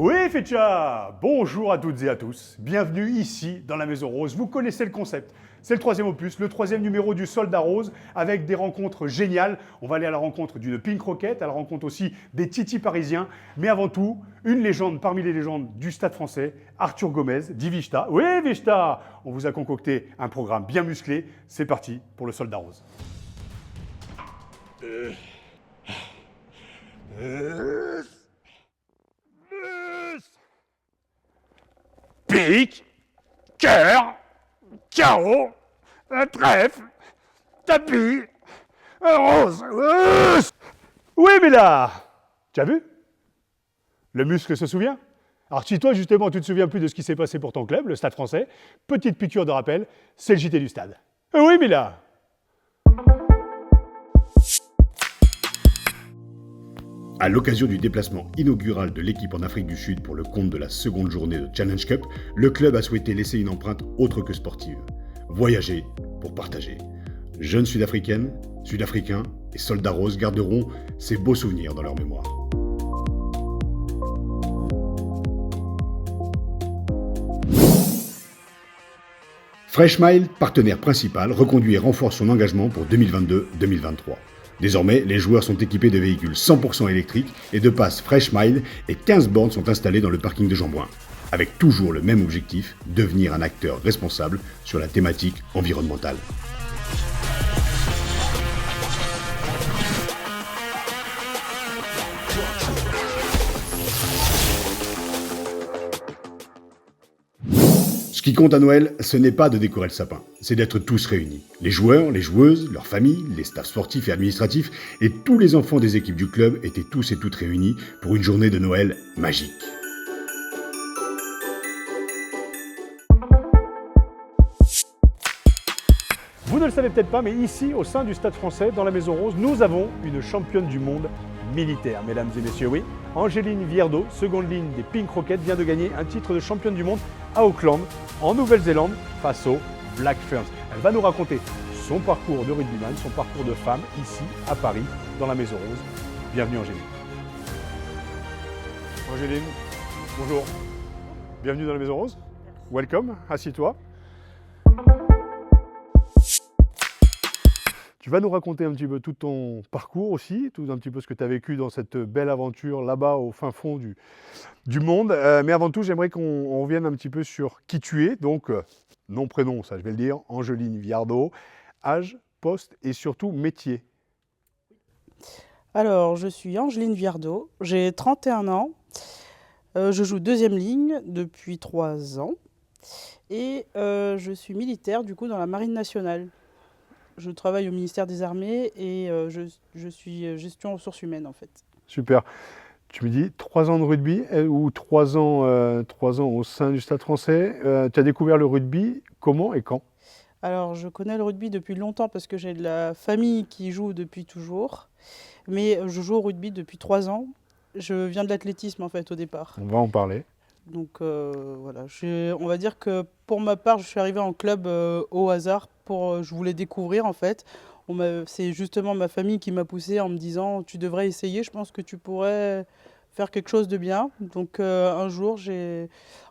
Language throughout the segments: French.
Oui, Fecha! Bonjour à toutes et à tous. Bienvenue ici dans la Maison Rose. Vous connaissez le concept. C'est le troisième opus, le troisième numéro du Soldat Rose, avec des rencontres géniales. On va aller à la rencontre d'une Pink Rocket, à la rencontre aussi des Titi parisiens. Mais avant tout, une légende parmi les légendes du Stade français, Arthur Gomez, dit Vishta. Oui, Vishta! On vous a concocté un programme bien musclé. C'est parti pour le Soldat Rose. Pique, cœur, carreau, un trèfle, tapis, un rose. Oui, mais là, tu as vu? Le muscle se souvient? Alors si toi, justement, tu ne te souviens plus de ce qui s'est passé pour ton club, le Stade français, petite piqûre de rappel, c'est le JT du Stade. Oui, mais là. À l'occasion du déplacement inaugural de l'équipe en Afrique du Sud pour le compte de la seconde journée de Challenge Cup, le club a souhaité laisser une empreinte autre que sportive. Voyager pour partager. Jeunes Sud-Africaines, Sud-Africains et soldats roses garderont ces beaux souvenirs dans leur mémoire. Freshmile, partenaire principal, reconduit et renforce son engagement pour 2022-2023. Désormais, les joueurs sont équipés de véhicules 100% électriques et de passes Freshmile et 15 bornes sont installées dans le parking de Jeanbrun. Avec toujours le même objectif, devenir un acteur responsable sur la thématique environnementale. Ce qui compte à Noël, ce n'est pas de décorer le sapin, c'est d'être tous réunis. Les joueurs, les joueuses, leurs familles, les staffs sportifs et administratifs et tous les enfants des équipes du club étaient tous et toutes réunis pour une journée de Noël magique. Vous ne le savez peut-être pas, mais ici, au sein du Stade français, dans la Maison Rose, nous avons une championne du monde militaire, mesdames et messieurs, oui. Angéline Viardot, seconde ligne des Pink Rockets, vient de gagner un titre de championne du monde à Auckland, en Nouvelle-Zélande, face aux Black Ferns. Elle va nous raconter son parcours de rugbyman, son parcours de femme, ici, à Paris, dans la Maison Rose. Bienvenue Angéline. Angéline, bonjour. Bienvenue dans la Maison Rose. Welcome, assieds-toi. Tu vas nous raconter un petit peu tout ton parcours aussi, tout un petit peu ce que tu as vécu dans cette belle aventure là-bas au fin fond du monde. Mais avant tout, j'aimerais qu'on revienne un petit peu sur qui tu es. Donc, nom, prénom, ça je vais le dire, Angéline Viardot, âge, poste et surtout métier. Alors, je suis Angéline Viardot, j'ai 31 ans, je joue deuxième ligne depuis 3 ans et je suis militaire du coup dans la Marine nationale. Je travaille au ministère des Armées et je suis gestion ressources humaines en fait. Super. Tu me dis 3 ans de rugby ou 3 ans au sein du Stade français. Tu as découvert le rugby comment et quand? Alors, je connais le rugby depuis longtemps parce que j'ai de la famille qui joue depuis toujours, mais je joue au rugby depuis 3 ans. Je viens de l'athlétisme en fait au départ. On va en parler. Donc voilà, on va dire que pour ma part, je suis arrivée en club au hasard. Je voulais découvrir en fait. C'est justement ma famille qui m'a poussée en me disant tu devrais essayer, je pense que tu pourrais faire quelque chose de bien. Donc un jour,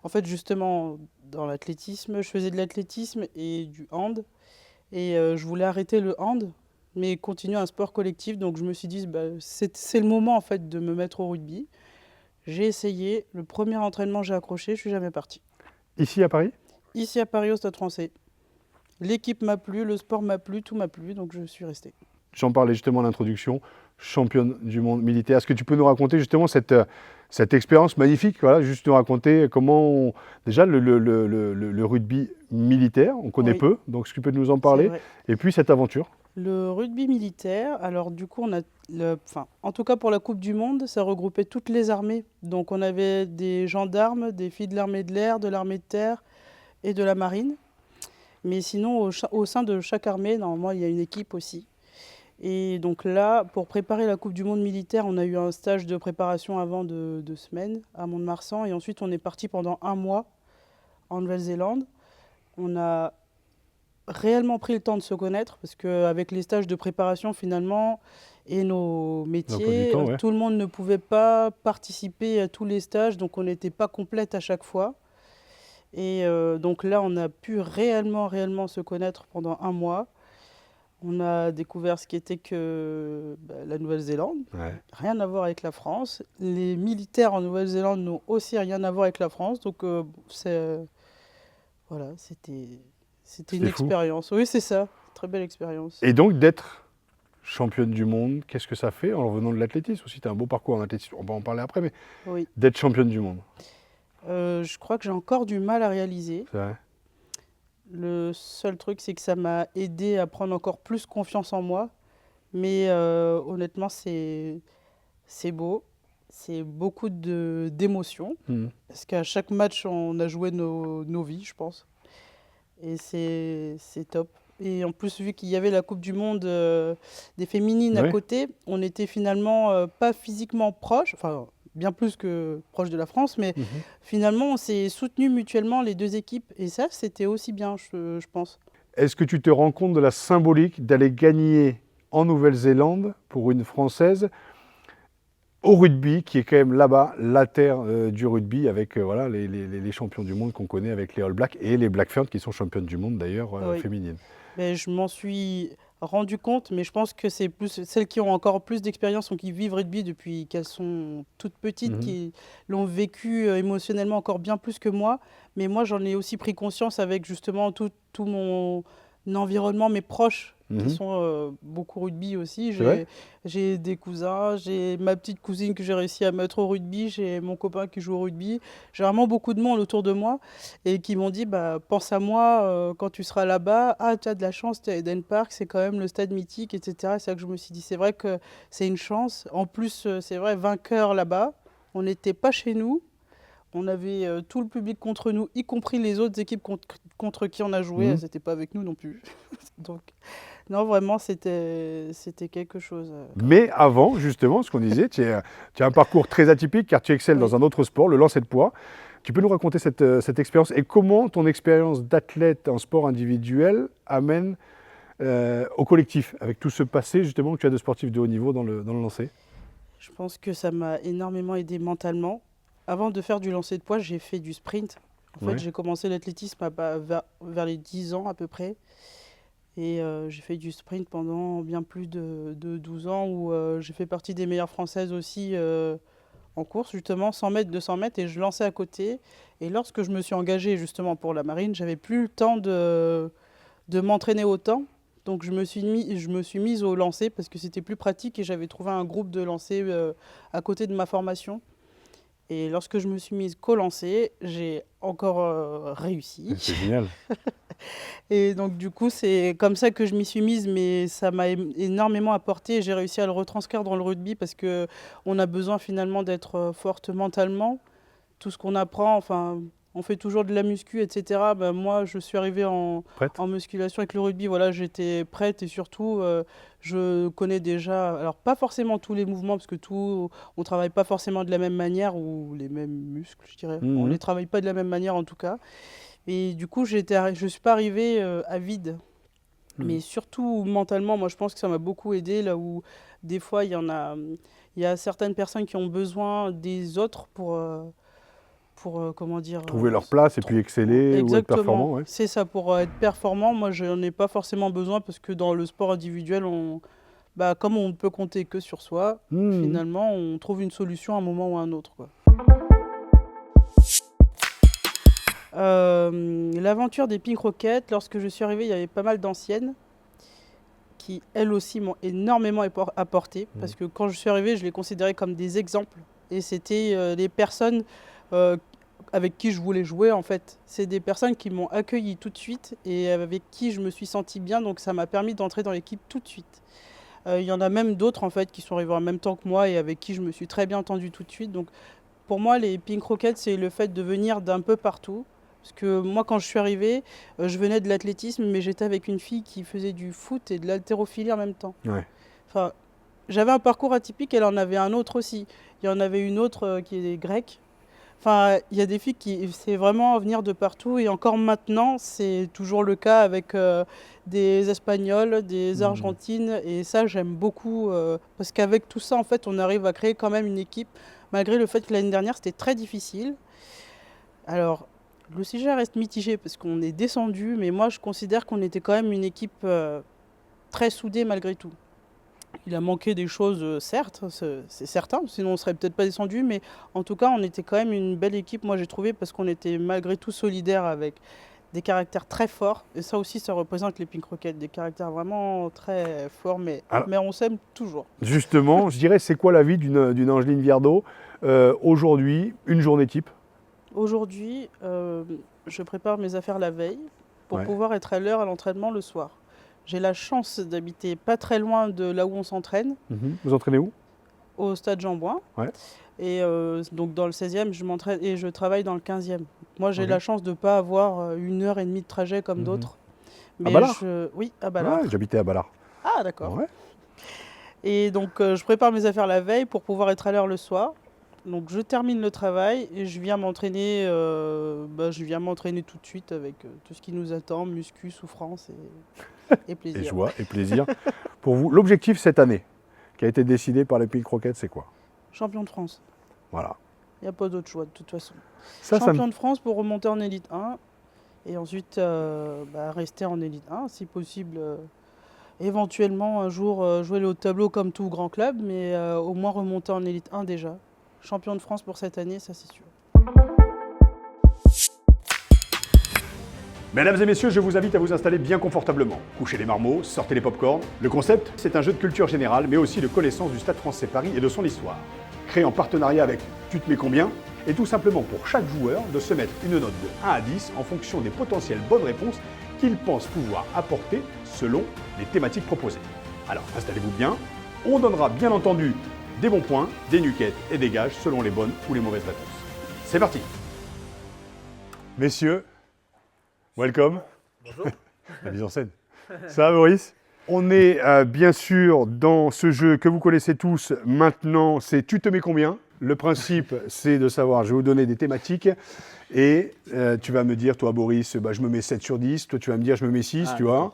en fait justement dans l'athlétisme, je faisais de l'athlétisme et du hand. Et je voulais arrêter le hand, mais continuer un sport collectif. Donc je me suis dit c'est le moment en fait de me mettre au rugby. J'ai essayé, le premier entraînement j'ai accroché, je suis jamais partie. Ici à Paris? Ici à Paris au Stade français. L'équipe m'a plu, le sport m'a plu, tout m'a plu, donc je suis restée. J'en parlais justement à l'introduction, championne du monde militaire. Est-ce que tu peux nous raconter justement cette expérience magnifique, voilà, juste nous raconter comment, déjà le rugby militaire, on connaît peu, donc est-ce que tu peux nous en parler? Et puis cette aventure. Le rugby militaire, alors du coup, en tout cas pour la Coupe du Monde, ça regroupait toutes les armées. Donc on avait des gendarmes, des filles de l'armée de l'air, de l'armée de terre et de la marine. Mais sinon, au sein de chaque armée, normalement, il y a une équipe aussi. Et donc là, pour préparer la Coupe du Monde militaire, on a eu un stage de préparation avant de 2 semaines à Mont-de-Marsan. Et ensuite, on est parti pendant 1 mois en Nouvelle-Zélande. On a réellement pris le temps de se connaître parce qu'avec les stages de préparation finalement et nos L'emploi du métiers, temps, ouais. tout le monde ne pouvait pas participer à tous les stages, donc on n'était pas complète à chaque fois. Et donc là, on a pu réellement se connaître pendant un mois. On a découvert ce qu'était que la Nouvelle-Zélande. Ouais. Rien à voir avec la France. Les militaires en Nouvelle-Zélande n'ont aussi rien à voir avec la France. Donc voilà, c'était une C'était fou. expérience. Oui, c'est ça. Très belle expérience. Et donc d'être championne du monde, qu'est-ce que ça fait en revenant de l'athlétisme aussi? Tu as un beau parcours en athlétisme, on va en parler après, mais Oui. d'être championne du monde, Je crois que j'ai encore du mal à réaliser. c'est vrai? Le seul truc, c'est que ça m'a aidé à prendre encore plus confiance en moi. Mais honnêtement, c'est beau. C'est beaucoup d'émotions. Mhm. Parce qu'à chaque match, on a joué nos vies, je pense. Et c'est top. Et en plus, vu qu'il y avait la Coupe du Monde des féminines à Ouais. côté, on était finalement pas physiquement proches, enfin bien plus que proches de la France, mais Mhm. finalement, on s'est soutenus mutuellement les deux équipes. Et ça, c'était aussi bien, je pense. Est-ce que tu te rends compte de la symbolique d'aller gagner en Nouvelle-Zélande pour une Française au rugby, qui est quand même là-bas la terre du rugby, avec voilà, les champions du monde qu'on connaît avec les All Blacks et les Black Ferns qui sont championnes du monde d'ailleurs Oui. féminines. Mais je m'en suis rendu compte, mais je pense que c'est plus celles qui ont encore plus d'expérience ou qui vivent rugby depuis qu'elles sont toutes petites, Mhm. qui l'ont vécu émotionnellement encore bien plus que moi. Mais moi, j'en ai aussi pris conscience avec justement tout mon environnement, mes proches qui Mhm. sont beaucoup rugby aussi. C'est vrai? J'ai des cousins, j'ai ma petite cousine que j'ai réussi à mettre au rugby, j'ai mon copain qui joue au rugby. J'ai vraiment beaucoup de monde autour de moi et qui m'ont dit bah, pense à moi quand tu seras là-bas. Ah, tu as de la chance, tu es à Eden Park, c'est quand même le stade mythique, etc. C'est là que je me suis dit c'est vrai que c'est une chance. En plus, c'est vrai, vainqueur là-bas, on n'était pas chez nous. On avait tout le public contre nous, y compris les autres équipes contre qui on a joué. Mhm. Elles n'étaient pas avec nous non plus. Donc, non, vraiment, c'était quelque chose. Mais avant, justement, ce qu'on disait, tu as un parcours très atypique car tu excelles Oui. dans un autre sport, le lancer de poids. Tu peux nous raconter cette expérience et comment ton expérience d'athlète en sport individuel amène au collectif, avec tout ce passé justement que tu as de sportif de haut niveau dans le lancer? Je pense que ça m'a énormément aidé mentalement. Avant de faire du lancer de poids, j'ai fait du sprint. En fait, Ouais. j'ai commencé l'athlétisme vers les 10 ans à peu près. Et j'ai fait du sprint pendant bien plus de 12 ans où j'ai fait partie des meilleures françaises aussi en course, justement, 100 mètres, 200 mètres, et je lançais à côté. Et lorsque je me suis engagée justement pour la marine, j'avais plus le temps de m'entraîner autant. Donc je me suis mise au lancer parce que c'était plus pratique et j'avais trouvé un groupe de lancer à côté de ma formation. Et lorsque je me suis mise qu'au lancer, j'ai encore réussi. C'est génial. Et donc du coup, c'est comme ça que je m'y suis mise, mais ça m'a énormément apporté et j'ai réussi à le retranscrire dans le rugby parce qu'on a besoin finalement d'être forte mentalement. Tout ce qu'on apprend, enfin, on fait toujours de la muscu, etc. Ben, moi, je suis arrivée Prête? en musculation avec le rugby, voilà, j'étais prête et surtout, je connais déjà, alors pas forcément tous les mouvements parce que on travaille pas forcément de la même manière ou les mêmes muscles, je dirais. On Mhm. les travaille pas de la même manière en tout cas. Et du coup, je suis pas arrivée à vide. Mhm. Mais surtout mentalement, moi je pense que ça m'a beaucoup aidé là où des fois il y a certaines personnes qui ont besoin des autres pour comment dire Trouver leur place et puis exceller ou être exactement, performant, ouais. c'est ça pour être performant. Moi je n'en ai pas forcément besoin parce que dans le sport individuel, bah, comme on ne peut compter que sur soi, Mhm. finalement on trouve une solution à un moment ou à un autre, quoi. L'aventure des Pink Rockets, lorsque je suis arrivée, il y avait pas mal d'anciennes qui, elles aussi, m'ont énormément apporté. Parce que quand je suis arrivée, je les considérais comme des exemples. Et c'était les personnes avec qui je voulais jouer, en fait. C'est des personnes qui m'ont accueilli tout de suite et avec qui je me suis sentie bien. Donc ça m'a permis d'entrer dans l'équipe tout de suite. Il y en a même d'autres, en fait, qui sont arrivés en même temps que moi et avec qui je me suis très bien entendue tout de suite. Donc pour moi, les Pink Rockets, c'est le fait de venir d'un peu partout. Parce que moi, quand je suis arrivée, je venais de l'athlétisme, mais j'étais avec une fille qui faisait du foot et de l'haltérophilie en même temps. Ouais. Enfin, j'avais un parcours atypique, elle en avait un autre aussi. Il y en avait une autre qui est grecque, Enfin, il y a des filles qui, c'est vraiment venir de partout et encore maintenant, c'est toujours le cas avec des Espagnols, des Argentines et ça, j'aime beaucoup parce qu'avec tout ça, en fait, on arrive à créer quand même une équipe malgré le fait que l'année dernière, c'était très difficile. Alors, le sujet reste mitigé parce qu'on est descendu, mais moi, je considère qu'on était quand même une équipe très soudée malgré tout. Il a manqué des choses, certes, c'est certain, sinon on serait peut-être pas descendu, mais en tout cas, on était quand même une belle équipe, moi j'ai trouvé, parce qu'on était malgré tout solidaires avec des caractères très forts. Et ça aussi, ça représente les Pink Rockets, des caractères vraiment très forts, Alors, mais on s'aime toujours. justement, je dirais, c'est quoi la vie d'une Angeline Viardot aujourd'hui, une journée type? Aujourd'hui, je prépare mes affaires la veille pour Ouais. pouvoir être à l'heure à l'entraînement le soir. J'ai la chance d'habiter pas très loin de là où on s'entraîne, Vous entraînez où? au stade Jean-Bouin. Ouais. Et donc dans le 16e, je m'entraîne et je travaille dans le 15e. Moi, j'ai Ok. la chance de ne pas avoir 1 heure et demie de trajet comme Mhm. d'autres. À Ballard? Oui, à Ballard. Ouais, j'habitais à Ballard. Ah, d'accord. Ouais. Et donc, je prépare mes affaires la veille pour pouvoir être à l'heure le soir. Donc, je termine le travail et je viens m'entraîner. Je viens m'entraîner tout de suite avec tout ce qui nous attend, muscu, souffrance et Et plaisir. joie et plaisir. Pour vous, l'objectif cette année, qui a été décidé par les Pink Rockets, c'est quoi? Champion de France. Voilà. Il n'y a pas d'autre choix de toute façon. Ça Champion de France pour remonter en Élite 1 et ensuite rester en Élite 1, si possible. Éventuellement un jour jouer le haut de tableau comme tout grand club, mais au moins remonter en Élite 1 déjà. Champion de France pour cette année, ça c'est sûr. Mesdames et messieurs, je vous invite à vous installer bien confortablement. Couchez les marmots, sortez les pop-corns. Le concept, c'est un jeu de culture générale, mais aussi de connaissance du Stade Français Paris et de son histoire. Créé en partenariat avec Tu te mets combien? Et tout simplement pour chaque joueur de se mettre une note de 1 à 10 en fonction des potentielles bonnes réponses qu'il pense pouvoir apporter selon les thématiques proposées. Alors installez-vous bien, on donnera bien entendu des bons points, des nuquettes et des gages selon les bonnes ou les mauvaises réponses. C'est parti. Messieurs, welcome. Bonjour. La mise en scène. Ça va, Maurice? On est bien sûr dans ce jeu que vous connaissez tous maintenant, c'est Tu te mets combien? Le principe, c'est de savoir, je vais vous donner des thématiques et tu vas me dire, toi Boris, je me mets 7 sur 10, toi tu vas me dire, je me mets 6, tu vois.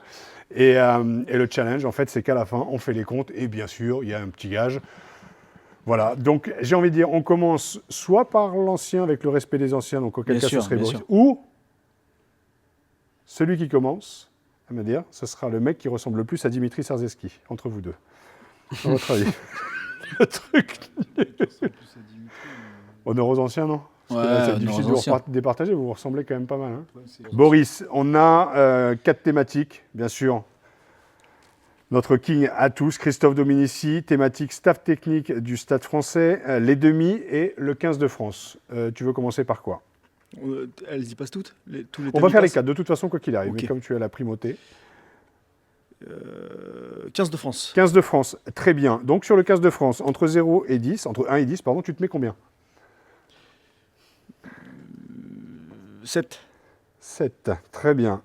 Et le challenge, en fait, c'est qu'à la fin, on fait les comptes et bien sûr, il y a un petit gage. Voilà, donc j'ai envie de dire, on commence soit par l'ancien avec le respect des anciens, donc auquel cas ce serait Boris, ou celui qui commence à me dire, ce sera le mec qui ressemble le plus à Dimitri Sarzeski, entre vous deux. À votre avis. Le truc. Honneur aux anciens, non? Parce que là, c'est difficile de vous départager, vous vous ressemblez quand même pas mal. Hein. Boris, on a 4 thématiques, bien sûr. Notre king à tous, Christophe Dominici, thématique staff technique du Stade Français, les demi et le 15 de France. Tu veux commencer par quoi? Elles y passent toutes On va faire les 4, de toute façon, quoi qu'il arrive, Okay. mais comme tu as la primauté. 15 de France. 15 de France, très bien. Donc sur le 15 de France, entre 0 et 10, entre 1 et 10, pardon, tu te mets combien? 7. 7, très bien.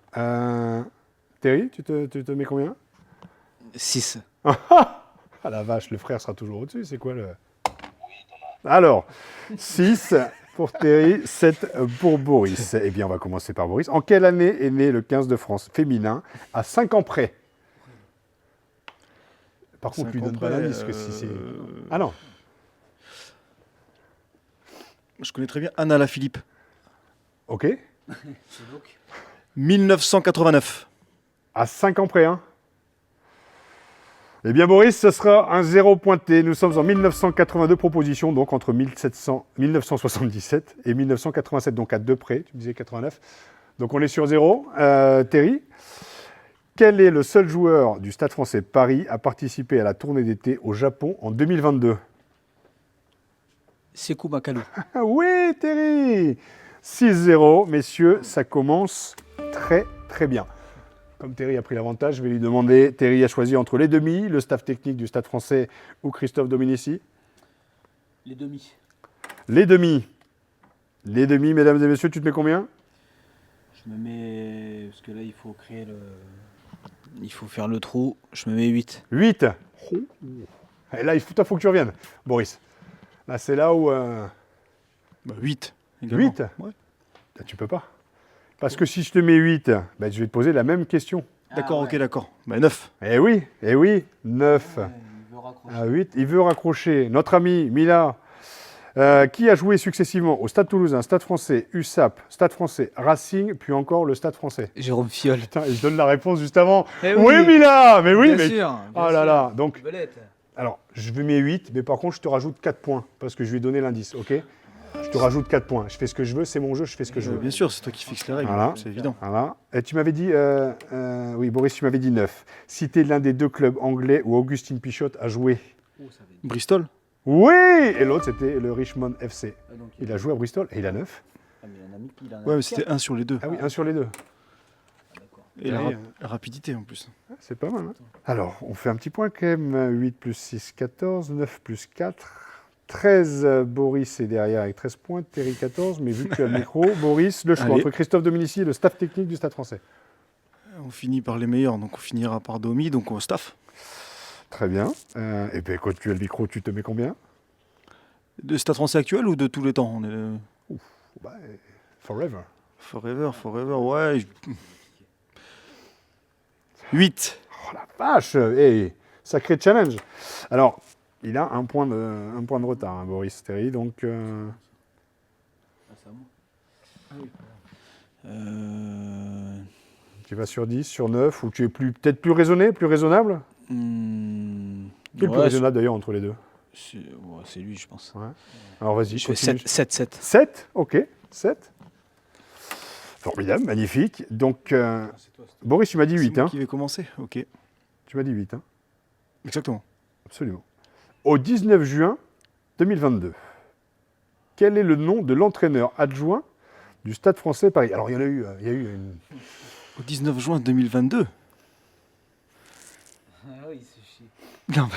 Terry, tu te mets combien? 6. Ah la vache, le frère sera toujours au-dessus, c'est quoi le... Alors, 6 pour Terry, 7 pour Boris. Eh bien, on va commencer par Boris. En quelle année est né le 15 de France féminin à 5 ans près? Par contre, lui donne pas l'indice que si c'est... Ah non. Je connais très bien Anna Lafilippe. Ok. 1989. À 5 ans près, hein. Eh bien, Boris, ce sera un 0 pointé. Nous sommes en 1982, proposition, donc entre 1977 et 1987, donc à 2 près. Tu me disais 89. Donc on est sur 0. Terry, quel est le seul joueur du Stade Français Paris à participer à la tournée d'été au Japon en 2022? Sekou Makalou. Ah oui, Terry! 6-0, messieurs, ça commence très très bien. Comme Terry a pris l'avantage, je vais lui demander, Terry a choisi entre les demi, le staff technique du Stade Français ou Christophe Dominici? Les demi. Les demi. Les demi, mesdames et messieurs, tu te mets combien? Je me mets... Parce que là, il faut créer le... Il faut faire le trou. Je me mets 8. 8. Et là, il faut que tu reviennes, Boris. Là, c'est là où... 8. également. 8 Ouais. Tu peux pas. Parce que si je te mets 8, ben, je vais te poser la même question. D'accord, ok, d'accord. Bah, 9. Eh oui, 9. À 8, il veut raccrocher. Notre ami Mila, qui a joué successivement au Stade Toulousain, Stade Français, USAP, Stade Français, Racing, puis encore le Stade Français. Jérôme Fiol. Putain, il se donne la réponse juste avant. Eh oui, Mila. Mais oui, bien mais... sûr. Oh là là. Donc, Belette. alors, je vais mettre 8, mais par contre, je te rajoute 4 points, parce que je lui ai donné l'indice, ok? Je te rajoute 4 points. Je fais ce que je veux, c'est mon jeu, je fais ce que je veux. Bien sûr, c'est toi qui fixes les règles, Voilà. c'est évident. Voilà. Et tu m'avais dit, oui, Boris, tu m'avais dit 9. Citer l'un des deux clubs anglais où Augustine Pichotte a joué. Bristol. Oui. Et l'autre, c'était le Richmond FC. Il a joué à Bristol et il a 9. Ouais, mais c'était 1 sur les 2. Ah oui, un sur les deux. Et la rapidité en plus. Ah, c'est pas mal. Hein. Alors, on fait un petit point quand même. 8 plus 6, 14. 9 plus 4. 13, Boris est derrière avec 13 points. Terry, 14. Mais vu que tu as le micro, Boris, le choix Allez. entre Christophe Dominici et le staff technique du Stade français. On finit par les meilleurs, donc on finira par Domi, donc au staff. Très bien. Et bien, quand tu as le micro, tu te mets combien? De Stade français actuel ou de tous les temps? On est... Bah, forever. Forever, ouais. 8. Oh la vache. Hey, sacré challenge. Alors, il a un point de retard, hein, Boris Terry. Donc, tu vas sur 10, sur 9, ou tu es peut-être plus raisonné, plus raisonnable? Qui est le plus raisonnable d'ailleurs entre les deux? C'est lui, je pense. Ouais. Alors vas-y, Je fais continue. 7. 7, ok, 7. Formidable, magnifique. Donc, Boris, tu m'as dit 8, C'est moi hein? qui vais commencer, ok. Tu m'as dit 8, hein? Exactement. Absolument. Au 19 juin 2022, quel est le nom de l'entraîneur adjoint du Stade français Paris? Alors, il y a eu une... Au 19 juin 2022. Ah oui, c'est chier. Non,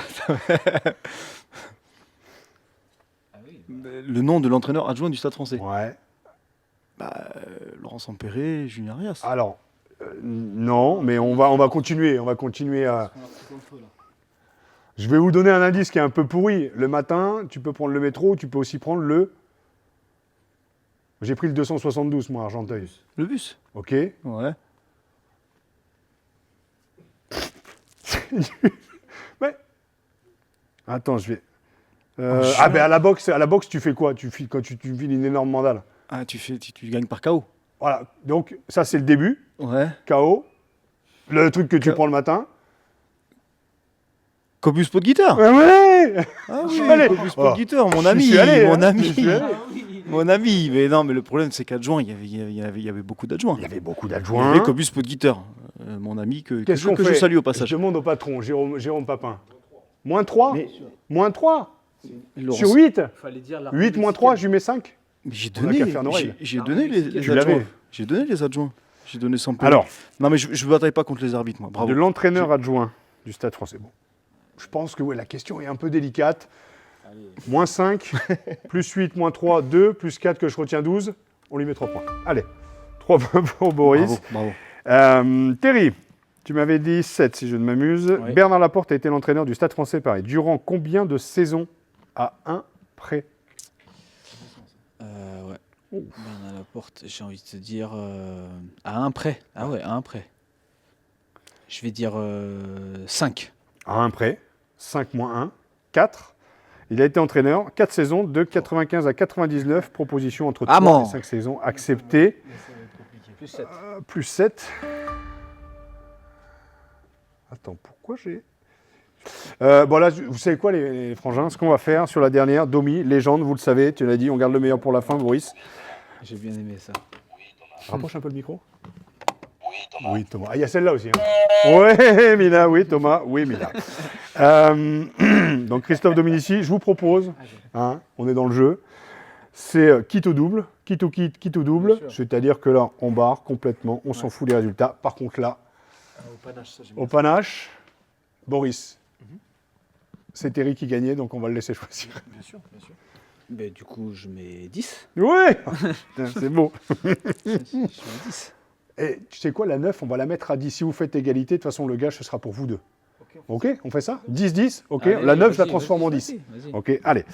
le nom de l'entraîneur adjoint du Stade français. Ouais. Laurent Sampéré, Julien Arias. Alors, non, mais on va continuer. On va continuer à... Je vais vous donner un indice qui est un peu pourri. Le matin, tu peux prendre le métro, tu peux aussi prendre le... J'ai pris le 272, moi, Argenteuil. Le bus. Ok. Ouais. Mais... Attends, je vais... juin. ah ben à la boxe, tu fais quoi? Quand tu files une énorme mandale. Ah, tu gagnes par KO. Voilà, donc ça c'est le début, Ouais. KO. Le truc que tu prends le matin. Cobus pot de guitare. Ouais. Ah Je suis oui, allé. Cobus pot de Oh, guitare, mon j'y ami, suis allé, mon hein. ami. J'y suis allé. Mon ami. Mais non, mais le problème c'est qu'adjoint, il y avait beaucoup d'adjoints. Il y avait beaucoup Il y d'adjoints. avait Cobus pot de guitare. Mon ami que Qu'est-ce qu'on fait? je salue au Je passage. demande au patron, Jérôme Papin. Moins 3 Mais- Moins 3 Laurent, Sur 8 Fallait dire 8 moins 3, je lui mets 5. mais j'ai On a donné, qu'à faire nos règles. j'ai donné les Tu adjoints. l'avais. J'ai donné les adjoints. J'ai donné 100 points. Alors, Non, mais je ne bataille pas contre les arbitres, moi. Bravo. de l'entraîneur adjoint du Stade français. Bon. Je pense que ouais, la question est un peu délicate. Moins 5, plus 8, moins 3, 2, plus 4 que je retiens 12. On lui met 3 points. Allez, 3 points pour Boris. Bravo, bravo. Terry, tu m'avais dit 7 si je ne m'amuse. Oui. Bernard Laporte a été l'entraîneur du Stade français Paris. Durant combien de saisons à un prêt? Ouais. Bernard Laporte, j'ai envie de te dire à un prêt. Ah ouais, à un prêt. Je vais dire 5. À un prêt. 5 moins 1, 4. Il a été entraîneur 4 saisons, de 95 à 99. Proposition entre 3 bon. et 5 saisons acceptées. Plus 7. Plus 7. Attends, pourquoi j'ai... bon là, vous savez quoi les frangins? Ce qu'on va faire sur la dernière, Domi, légende, vous le savez, tu l'as dit, on garde le meilleur pour la fin, Boris. J'ai bien aimé ça. Rapproche un peu le micro. Oui, Thomas. Ah, il y a celle-là aussi. Hein. Ouais, Mina, oui, Thomas, oui, Mina. Donc Christophe Dominici, je vous propose, hein, on est dans le jeu, c'est quitte au double, quitte au double, c'est-à-dire que là, on barre complètement, on s'en fout des résultats. Par contre là, Au panache, ça j'ai au panache, Boris, c'est Terry qui gagnait, donc on va le laisser choisir. Bien sûr, bien sûr. Ben, du coup, je mets 10. Ouais. C'est beau. Je mets 10. Et tu sais quoi, la 9, on va la mettre à 10. Si vous faites égalité, de toute façon, le gage, ce sera pour vous deux. Ok, on fait ça 10-10, ok. Allez, La 9, je la vas-y, transforme en vas-y, 10. vas-y. Ok, allez.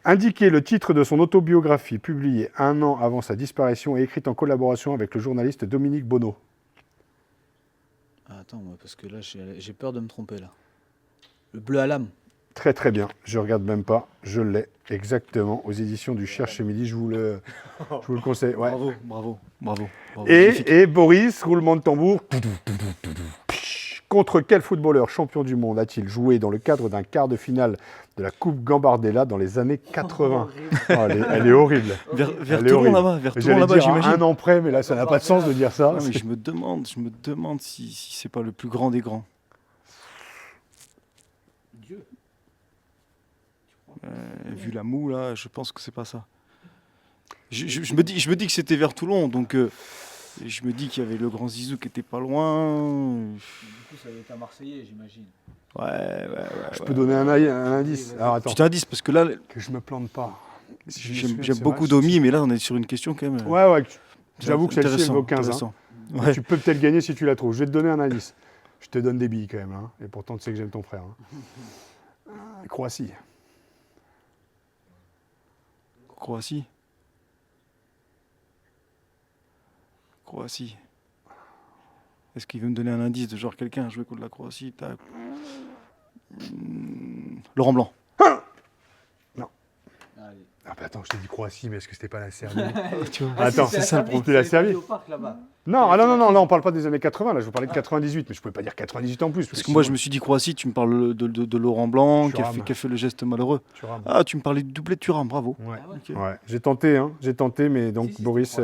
Indiquez le titre de son autobiographie, publiée 1 an avant sa disparition et écrite en collaboration avec le journaliste Dominique Bonneau. Ah, attends, moi, parce que là, j'ai peur de me tromper, là. Le bleu à l'âme. Très très bien, je regarde même pas, je l'ai exactement aux éditions du Cherche Midi, je vous le conseille. Ouais. Bravo. Et Boris, roulement de tambour. Contre quel footballeur champion du monde a-t-il joué dans le cadre d'un quart de finale de la Coupe Gambardella dans les années 80 elle est horrible. Vers Elle est Toulon horrible. là-bas, J'allais dire à j'imagine. un an près, mais là ça n'a pas de sens de dire ça. Non, mais je me demande si c'est pas le plus grand des grands. Vu la moue là, je pense que c'est pas ça. Je me dis que c'était vers Toulon, donc je me dis qu'il y avait le grand Zizou qui était pas loin. Du coup, ça va être un Marseillais, j'imagine. Ouais. Je peux donner un indice. Alors attends, Tu t'indices parce que là, que je me plante pas. j'aime beaucoup Domi, mais là on est sur une question quand même. Ouais, j'avoue que celle-ci elle vaut 15. Hein. Intéressant. Ouais. Tu peux peut-être gagner si tu la trouves. Je vais te donner un indice. Je te donne des billes quand même, hein. Et pourtant tu sais que j'aime ton frère. Hein. Croatie. Croatie. Est-ce qu'il veut me donner un indice de genre quelqu'un a joué contre la Croatie? Laurent Blanc. Allez. Ah bah attends, je t'ai dit Croatie, mais est-ce que c'était pas la Serbie? Tu vois. Attends, c'est ça le problème. C'était la Serbie. Au parc, là-bas. Non, là on parle pas des années 80, là je vous parlais de 98, mais je pouvais pas dire 98 en plus. Parce que moi je me suis dit Croatie, tu me parles de Laurent Blanc qui a fait le geste malheureux. Tu rames. Ah, tu me parlais du doublé de Thuram, bravo. Ouais. Ok. Ouais, j'ai tenté, mais donc Boris,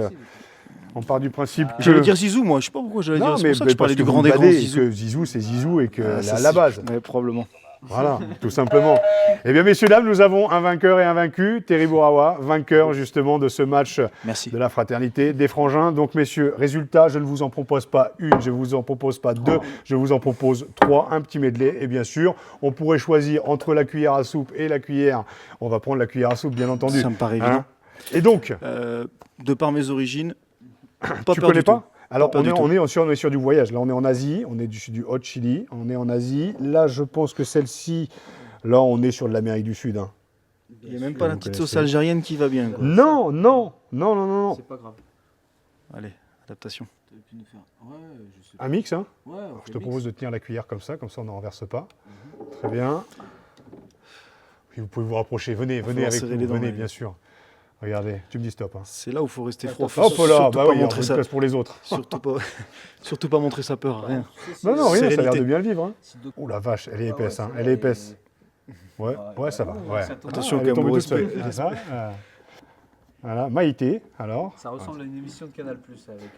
on part du principe que... J'allais dire Zizou, moi, je sais pas pourquoi j'allais dire. C'est pour ça que je parlais du grand des grands Zizou. que Zizou, c'est Zizou et que Ça, la base. Ouais, probablement. Voilà, tout simplement. Eh bien, messieurs, dames, nous avons un vainqueur et un vaincu. Terry Bourawa, vainqueur justement de ce match Merci. de la fraternité des frangins. Donc, messieurs, résultat, je ne vous en propose pas une, je ne vous en propose pas deux, je vous en propose trois, un petit medley. Et bien sûr, on pourrait choisir entre la cuillère à soupe et la cuillère. On va prendre la cuillère à soupe, bien entendu. Ça me paraît évident. Et donc, De par mes origines, pas tu peur connais du tout. pas? Alors, Pas du tout. on est sur du voyage. Là, on est en Asie, on est du Hot Chili, on est en Asie. Là, je pense que celle-ci, là, on est sur de l'Amérique du Sud. Hein. Il n'y a même pas la Vous petite connaissez. sauce algérienne qui va bien. Quoi. Non. C'est pas grave. Allez, adaptation. Tu aurais pu nous faire. Ouais, je sais pas. Un mix, hein? Ouais, Alors, je te propose de tenir la cuillère comme ça on n'en renverse pas. Très bien. Puis vous pouvez vous rapprocher. Venez avec serrer nous. les dents, Venez, ouais. bien sûr. Regardez, tu me dis stop. Hein. C'est là où il faut rester froid. Hop là, surtout bah pas oui, on a montrer une sa... place pour les autres. surtout pas montrer sa peur, rien. Non, rien, ça a l'air Sérénité. de bien le vivre. Hein. Oh la vache, elle est épaisse, hein. Elle est épaisse. Ouais, ça va. Ouais. Attention Elle est quand même tombée au toute seule. respect. Ah, ça, Voilà, Maïté, alors. Ça ressemble à une émission de Canal Plus avec.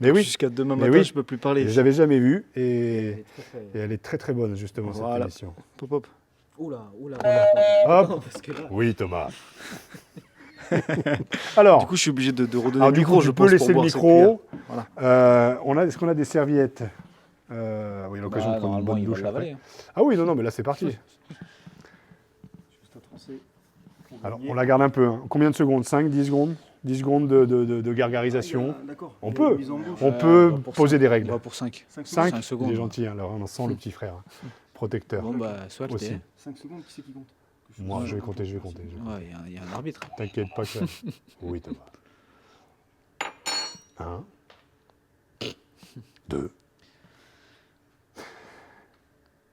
Mais oui, Jusqu'à demain Mais matin, oui. je peux plus je parler. les avais jamais vus Elle et est très. elle est très très bonne justement cette Voilà. émission. Pop, pop. Oula. Hop. Parce que là. Oui, Thomas. Alors, Du coup, je suis obligé de redonner alors le du micro, coup, je tu peux pense, laisser pour le boire cette cuillère. micro. Est-ce qu'on a des serviettes Oui, l'occasion de prendre une Normalement, bonne il va douche l'avaler. après. Ah oui, non, mais là c'est parti. Alors, on la garde un peu. Hein. Combien de secondes 5, 10 secondes 10 secondes de gargarisation. D'accord. On peut. On peut poser des règles. On va pour 5. 5 5 secondes. Il est gentil, hein, alors on sent le petit frère. Hein. Protecteur. Bon, bah, soit Aussi. t'es. 5 secondes, qui c'est qui compte? Moi, je vais compter. Ouais, il y a un arbitre. T'inquiète pas que... Oui, Thomas. 1, 2,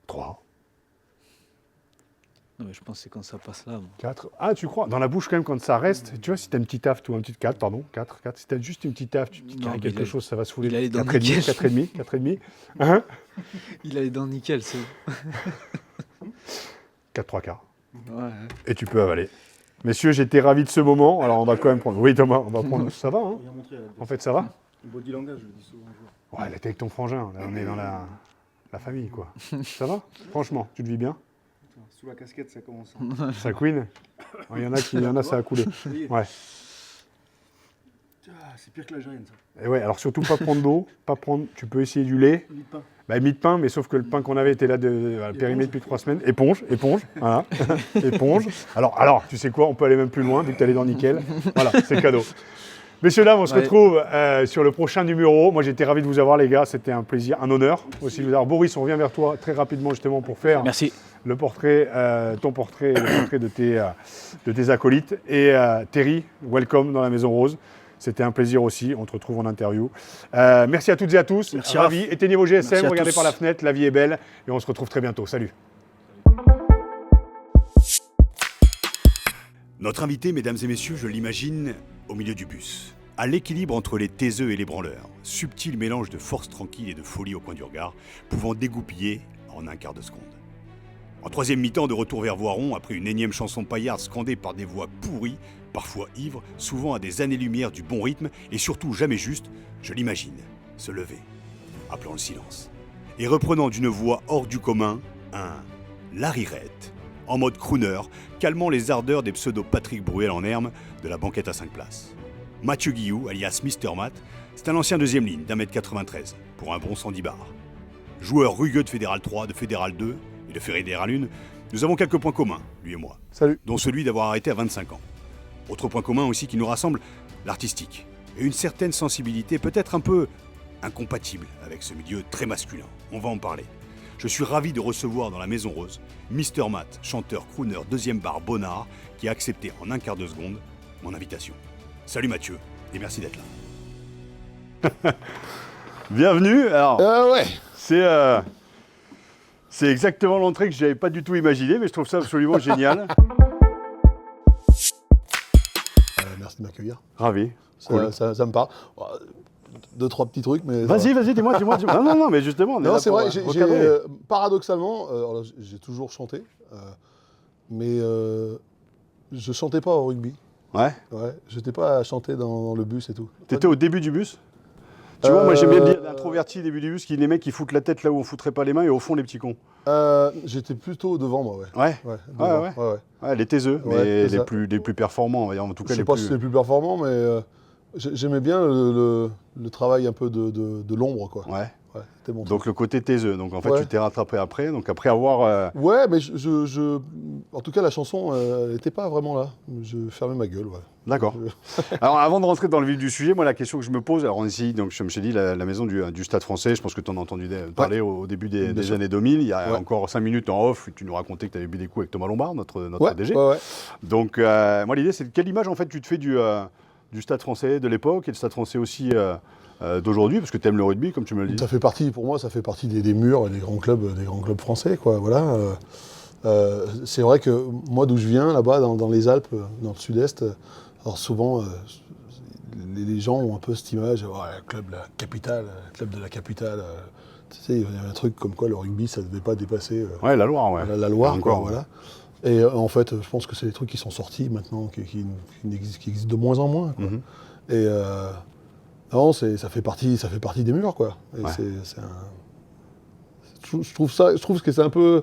3, Non, mais je pense que c'est quand ça passe là. Bon. 4. Ah, tu crois? Dans la bouche, quand même, quand ça reste, tu vois, si t'as une petite taffe, ou un petit 4, pardon, 4. Si t'as juste une petite taffe, tu Non, mais quelque chose, ça va se fouler. il a les dents 4,5, nickel. 4,5. Hein? Il a les dents nickel, c'est. 4, 3 quarts. Ouais. Et tu peux avaler. Messieurs, j'étais ravi de ce moment. Alors, on va quand même prendre... Oui, Thomas, on va prendre... Ça va, hein? En fait, ça va? Body langage, je le dis souvent. Ouais, là, t'es avec ton frangin. Là, on est dans la famille, quoi. Ça va? Franchement, tu te vis bien? Sous la casquette, ça commence. Ça couine? Il y en a, ça a coulé. Ouais. C'est pire que l'Algérienne, ça. Et ouais, alors surtout pas prendre d'eau, tu peux essayer du lait. Mie de pain. Bah, mie de pain, mais sauf que le pain qu'on avait était là périmé depuis 3 semaines. Éponge, voilà. Éponge. Alors, tu sais quoi, on peut aller même plus loin, vu que tu as les dents nickel. Voilà, c'est cadeau. Messieurs, dames, on se Ouais. retrouve sur le prochain numéro. Moi, j'étais ravi de vous avoir, les gars. C'était un plaisir, un honneur aussi de vous avoir. Boris, on revient vers toi très rapidement, justement, pour faire Merci. le portrait, ton portrait, le portrait de tes acolytes. Et Terry, welcome dans la Maison Rose. C'était un plaisir aussi. On te retrouve en interview. Merci à toutes et à tous. Merci, Ravi. Éteignez vos GSM, Merci à regardez tous. par la fenêtre. La vie est belle. Et on se retrouve très bientôt. Salut. Notre invité, mesdames et messieurs, je l'imagine au milieu du bus, à l'équilibre entre les taiseux et les branleurs, subtil mélange de force tranquille et de folie au coin du regard, pouvant dégoupiller en un quart de seconde. En troisième mi-temps, de retour vers Voiron, après une énième chanson paillarde scandée par des voix pourries, parfois ivres, souvent à des années-lumière du bon rythme, et surtout jamais juste, je l'imagine se lever, appelant le silence, et reprenant d'une voix hors du commun, un Larry Red, en mode crooner, calmant les ardeurs des pseudo-Patrick Bruel en herbe de la banquette à 5 places. Mathieu Guillou, alias Mr. Matt, c'est un ancien deuxième ligne d'1m93, pour un bon 110 bars. Joueur rugueux de Fédéral 3, de Fédéral 2 et de Fédéral 1, nous avons quelques points communs, lui et moi. Salut. Dont celui d'avoir arrêté à 25 ans. Autre point commun aussi qui nous rassemble, l'artistique. Et une certaine sensibilité peut-être un peu incompatible avec ce milieu très masculin. On va en parler. Je suis ravi de recevoir dans la Maison Rose Mr. Matt, chanteur crooner deuxième bar Bonnard, qui a accepté en un quart de seconde mon invitation. Salut Mathieu, et merci d'être là. Bienvenue. Alors, Ouais. c'est exactement l'entrée que je n'avais pas du tout imaginée, mais je trouve ça absolument génial. Merci de m'accueillir. Ravi. Ça, Cool. ça me parle. Deux, trois petits trucs, mais. Vas-y, dis-moi. Non, mais justement, on est Non, là c'est pour, vrai, j'ai, recadrer. paradoxalement, alors là, j'ai toujours chanté, mais je chantais pas au rugby. Ouais. Ouais, j'étais pas à chanter dans le bus et tout. T'étais au début du bus. Tu vois, moi j'aime bien le dire d'introverti début du bus, qui les mecs qui foutent la tête là où on foutrait pas les mains et au fond les petits cons. J'étais plutôt devant, moi, ouais. Ouais. Ouais, devant, Ouais. Ouais, les taiseux, Ouais, mais c'est ça. les plus performants, on va dire, en tout Je cas sais les pas plus. si c'est les plus performants, mais j'aimais bien le travail un peu de l'ombre, quoi. Ouais. Ouais, c'était mon Donc le côté taiseux. Donc en fait Ouais. tu t'es rattrapé après. Donc après avoir. Ouais, mais en tout cas, la chanson, elle n'était pas vraiment là. Je fermais ma gueule, ouais. D'accord. Alors avant de rentrer dans le vif du sujet, moi la question que je me pose, alors on est ici, donc je me suis dit la maison du Stade Français, je pense que tu en as entendu parler au début Bien des sûr. années 2000. Il y a Ouais. encore 5 minutes en off, tu nous racontais que tu avais bu des coups avec Thomas Lombard, notre Ouais, DG. ouais. Donc moi l'idée c'est quelle image en fait tu te fais du Stade Français de l'époque et le Stade Français aussi d'aujourd'hui, parce que tu aimes le rugby comme tu me le dis. Ça fait partie, pour moi, ça fait partie des murs et des grands clubs français, quoi. Voilà. C'est vrai que moi, d'où je viens, là-bas, dans les Alpes, dans le Sud-Est, alors souvent, les gens ont un peu cette image, ouais, club de la capitale, club de la capitale. Tu sais, il y avait un truc comme quoi le rugby, ça ne devait pas dépasser Ouais, la Loire, ouais. la Loire, Encore, quoi, voilà. Et en fait, je pense que c'est des trucs qui sont sortis maintenant, qui existent de moins en moins, quoi. Mhm. Et non, ça fait partie des murs, quoi. Et Ouais. je trouve que c'est un peu,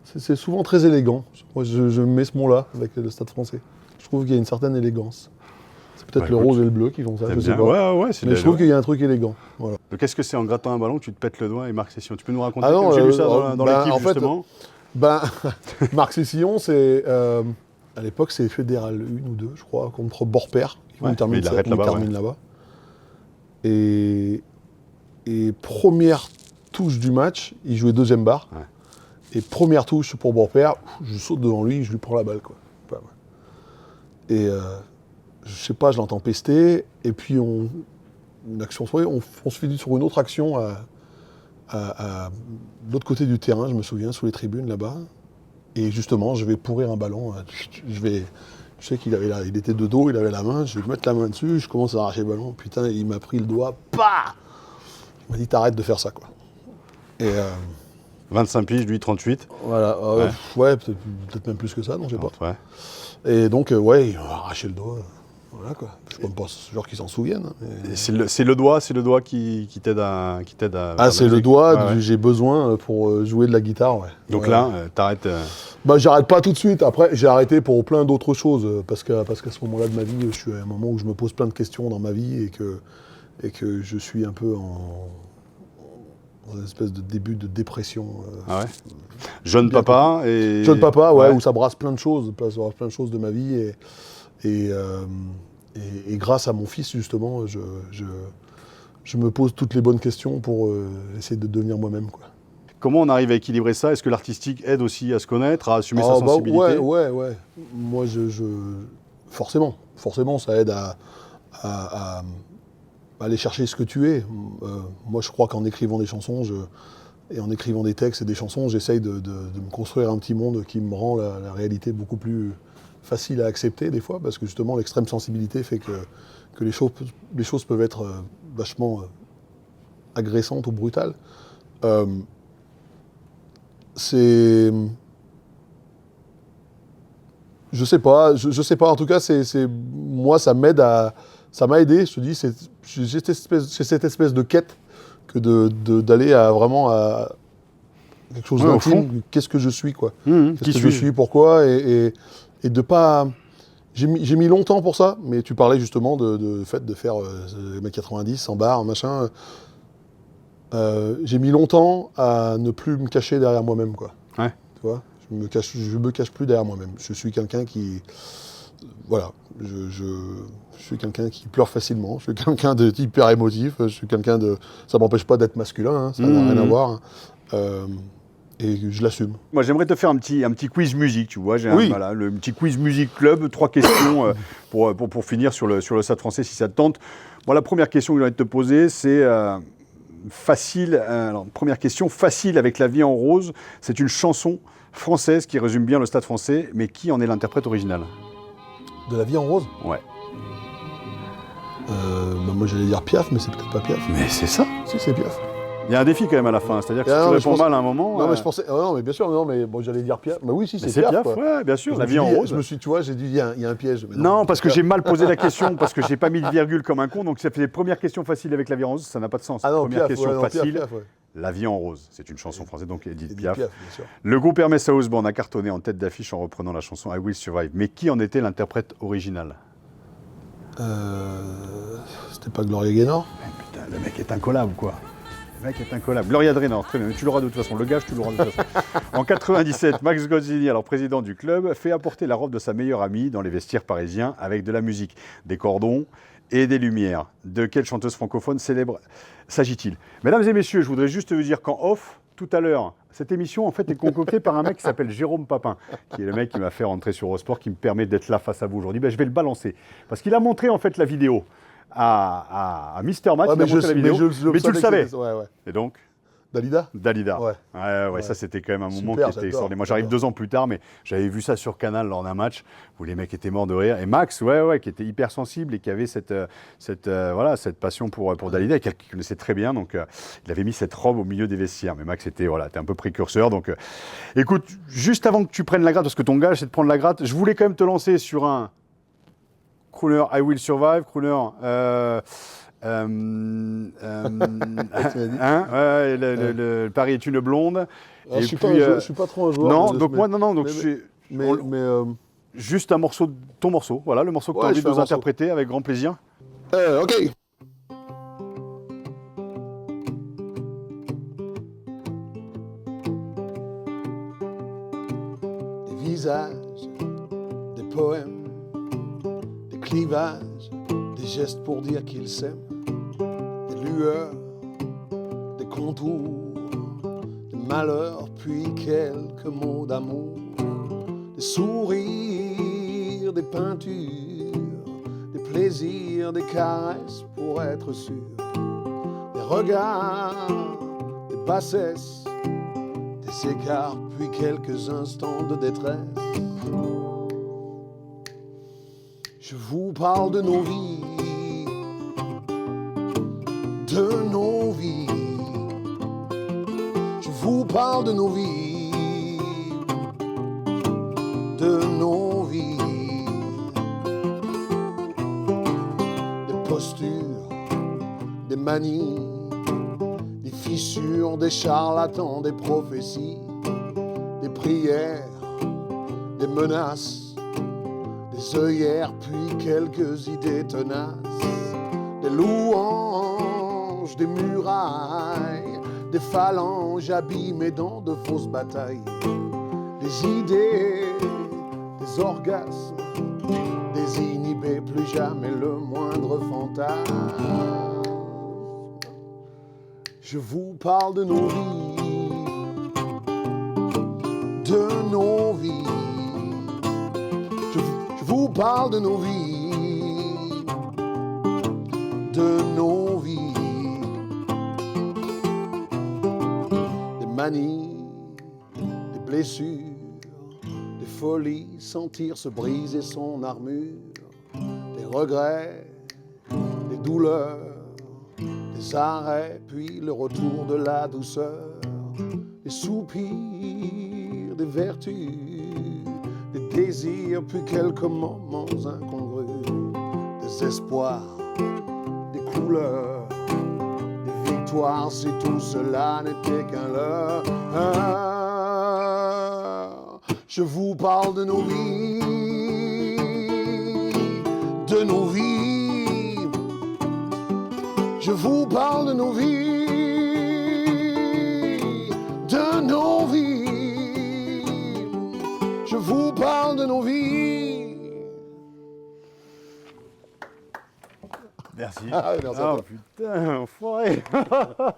c'est souvent très élégant. Moi, je mets ce mot-là avec le Stade Français. Je trouve qu'il y a une certaine élégance. C'est peut-être Ouais, le écoute, rose et le bleu qui font ça, je T'aimes sais bien. pas. Ouais, c'est Mais je trouve qu'il y a un truc élégant. Voilà. Donc, qu'est-ce que c'est en grattant un ballon que tu te pètes le doigt et Marc Session? Tu peux nous raconter Ah non, comme j'ai vu ça dans bah, l'équipe en fait, justement. Ben, Marc Sessillon, c'est à l'époque, c'est Fédéral 1 ou 2, je crois, contre Borpère. Ouais, Il termine mais il arrête là-bas, là-bas. Et première touche du match, il jouait deuxième barre. Ouais. Et première touche pour Borpère, je saute devant lui, je lui prends la balle, quoi. Bam. Et je sais pas, je l'entends pester. Et puis une action, on se finit sur une autre action à l'autre côté du terrain, je me souviens, sous les tribunes là-bas. Et justement, je vais pourrir un ballon. Je sais qu'il il était de dos, il avait la main, je vais mettre la main dessus, je commence à arracher le ballon. Putain, il m'a pris le doigt, pah! Il m'a dit, t'arrêtes de faire ça, quoi. Et 25 piges, lui 38. voilà, ouais, peut-être même plus que ça, non, je sais pas. Ouais. Et donc, ouais, il m'a arraché le doigt. Voilà, quoi. Je ne suis pas sûr qu'ils s'en souviennent. Mais... Et c'est le doigt qui t'aide à. Ah, c'est le doigt, Ouais, ouais. j'ai besoin pour jouer de la guitare, ouais. Donc Ouais. là, t'arrêtes. Bah, j'arrête pas tout de suite. Après, j'ai arrêté pour plein d'autres choses. Parce qu'à ce moment-là de ma vie, je suis à un moment où je me pose plein de questions dans ma vie et que je suis un peu dans une espèce de début de dépression. Ah ouais. Jeune bien papa et. Jeune papa, ouais, où ça brasse plein de choses, de ma vie. et grâce à mon fils, justement, je me pose toutes les bonnes questions pour essayer de devenir moi-même, quoi. Comment on arrive à équilibrer ça? Est-ce que l'artistique aide aussi à se connaître, à assumer sa sensibilité? Ouais. Moi, forcément, ça aide à aller chercher ce que tu es. Moi, je crois qu'en écrivant des chansons, et en écrivant des textes et des chansons, j'essaye de me construire un petit monde qui me rend la réalité beaucoup plus facile à accepter des fois, parce que justement, l'extrême sensibilité fait que les choses peuvent être vachement agressantes ou brutales. Je sais pas, en tout cas, moi, ça m'a aidé, je te dis, j'ai cette espèce de quête que d'aller vraiment à quelque chose d'intime. Qu'est-ce que je suis, quoi. Qu'est-ce que je suis, pourquoi, et de pas... J'ai mis longtemps pour ça, mais tu parlais justement de fait de faire 1m90, 100 bars, machin. J'ai mis longtemps à ne plus me cacher derrière moi-même, quoi. Ouais. Tu vois, je me cache plus derrière moi-même. Je suis quelqu'un qui... Voilà. Je suis quelqu'un qui pleure facilement. Je suis quelqu'un d'hyper émotif. Je suis quelqu'un de... Ça m'empêche pas d'être masculin, hein, ça n'a rien à voir. Et je l'assume. Moi, j'aimerais te faire un petit quiz musique, tu vois. Oui. Voilà, le petit quiz musique club. 3 questions pour finir sur le Stade Français, si ça te tente. Bon, la première question que j'ai envie de te poser, c'est... facile. Alors, première question, facile avec La vie en rose. C'est une chanson française qui résume bien le Stade Français, mais qui en est l'interprète original? De La vie en rose? Ouais. Moi, j'allais dire Piaf, mais c'est peut-être pas Piaf. Mais c'est ça. Si, c'est Piaf. Il y a un défi quand même à la fin, c'est-à-dire que si tu réponds mal à un moment... Non, mais je pensais... non, mais bien sûr, non, mais bon, j'allais dire Piaf. Mais oui, si, c'est Piaf, quoi. ouais, bien sûr, La vie en rose. Je me suis, tu vois, j'ai dit, il y a un piège. Mais non, parce que j'ai mal posé la question, parce que j'ai pas mis de virgule comme un con, donc ça fait les premières questions faciles avec La vie en rose, ça n'a pas de sens. Ah non, Première Piaf, question facile, Piaf, ouais. La vie en rose, c'est une chanson française, donc Edith Piaf. Piaf, bien sûr. Le groupe Hermès House Band a cartonné en tête d'affiche en reprenant la chanson I Will Survive. Mais qui en était l'interprète original? C'était pas Gloria Gaynor? Putain, le mec est incollable, quoi. Le mec est incollable. Gloria Gaynor, très bien. Tu l'auras de toute façon. Le gage, tu l'auras de toute façon. En 97, Max Gozzini, alors président du club, fait apporter la robe de sa meilleure amie dans les vestiaires parisiens avec de la musique, des cordons et des lumières. De quelle chanteuse francophone célèbre s'agit-il? Mesdames et messieurs, je voudrais juste vous dire qu'en off, tout à l'heure, cette émission en fait est concoctée par un mec qui s'appelle Jérôme Papin, qui est le mec qui m'a fait rentrer sur Eurosport, qui me permet d'être là face à vous aujourd'hui. Ben, je vais le balancer parce qu'il a montré en fait la vidéo à Mister Match. Ouais, il a montré la vidéo, mais tu le savais. Ouais. Et donc Dalida? Dalida. Ouais. Ça c'était quand même un moment Super, qui était j'adore, extraordinaire. Moi j'arrive j'adore. 2 ans plus tard, mais j'avais vu ça sur Canal lors d'un match où les mecs étaient morts de rire. Et Max, qui était hyper sensible et qui avait cette passion pour Dalida et qu'il connaissait très bien. Donc il avait mis cette robe au milieu des vestiaires. Mais Max était un peu précurseur. Donc écoute, juste avant que tu prennes la gratte, parce que ton gage c'est de prendre la gratte, je voulais quand même te lancer sur un crooner I Will Survive, crooner... le Paris est une blonde. Alors, je suis pas trop un joueur. Non, donc moi, non, donc mais juste un morceau, ton morceau, voilà, le morceau que tu as envie de nous interpréter avec grand plaisir. Ok. Des visages, des poèmes, des clivages, des gestes pour dire qu'ils s'aiment, des lueurs, des contours, des malheurs, puis quelques mots d'amour, des sourires, des peintures, des plaisirs, des caresses pour être sûr, des regards, des bassesses, des écarts, puis quelques instants de détresse. Je vous parle de nos vies, de nos vies. Je vous parle de nos vies, de nos vies. Des postures, des manies, des fissures, des charlatans, des prophéties, des prières, des menaces, des œillères, puis quelques idées tenaces, des louanges, des murailles, des phalanges abîmées dans de fausses batailles, des idées, des orgasmes, des inhibés mais plus jamais le moindre fantasme. Je vous parle de nos vies, de nos vies. Je vous parle de nos vies, de nos vies. Des manies, des blessures, des folies, sentir se briser son armure, des regrets, des douleurs, des arrêts, puis le retour de la douceur, des soupirs, des vertus, des désirs, puis quelques moments incongrus, des espoirs, des couleurs, des victoires, si tout cela n'était qu'un leurre. Je vous parle de nos vies, de nos vies. Je vous parle de nos vies, de nos vies. Je vous parle de nos vies. Merci. Ah, merci à Ah toi. putain, enfoiré. Ah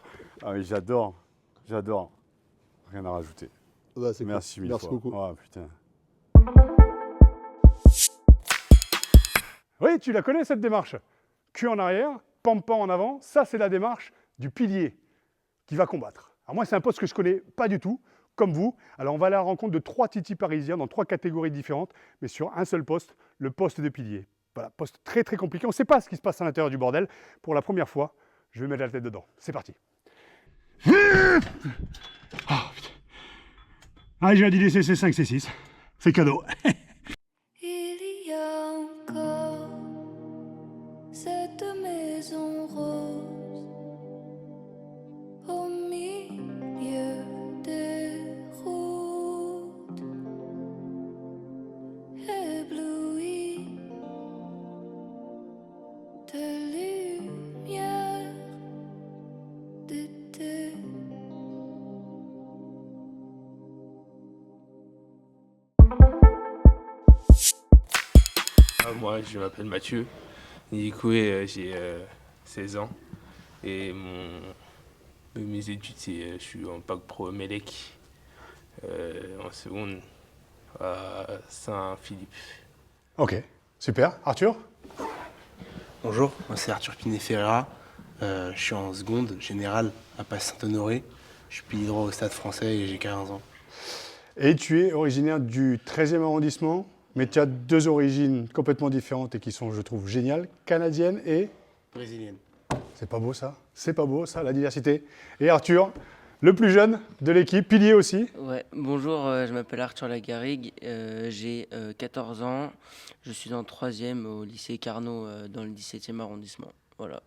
mais j'adore. Rien à rajouter. Ouais, c'est cool. Merci mille Merci fois. beaucoup. Oh putain. Oui, tu la connais cette démarche. Cul en arrière, pampan en avant, ça c'est la démarche du pilier qui va combattre. Alors moi c'est un poste que je connais pas du tout, comme vous. Alors on va aller à la rencontre de 3 titis parisiens dans 3 catégories différentes, mais sur un seul poste, le poste de pilier. Voilà, poste très très compliqué. On ne sait pas ce qui se passe à l'intérieur du bordel. Pour la première fois, je vais mettre la tête dedans. C'est parti. Ah putain. Ah, j'ai dit laisser C5, C6. C'est cadeau. Il y a encore cette maison rose au milieu des routes, éblouie de lumière d'été. Moi, je m'appelle Mathieu. Et du coup, j'ai 16 ans. Et mes études, je suis en bac pro Mélec, en seconde à Saint-Philippe. Ok, super. Arthur? Bonjour, moi c'est Arthur Pinet-Ferreira. Je suis en seconde générale à Passe-Saint-Honoré. Je suis pilier droit au Stade Français et j'ai 15 ans. Et tu es originaire du 13e arrondissement, mais tu as 2 origines complètement différentes et qui sont, je trouve, géniales. Canadienne et... Brésilienne. C'est pas beau ça? C'est pas beau ça, la diversité. Et Arthur, le plus jeune de l'équipe, pilier aussi. Ouais, bonjour, je m'appelle Arthur Lagarrigue, j'ai 14 ans, je suis en 3e au lycée Carnot dans le 17e arrondissement. Voilà.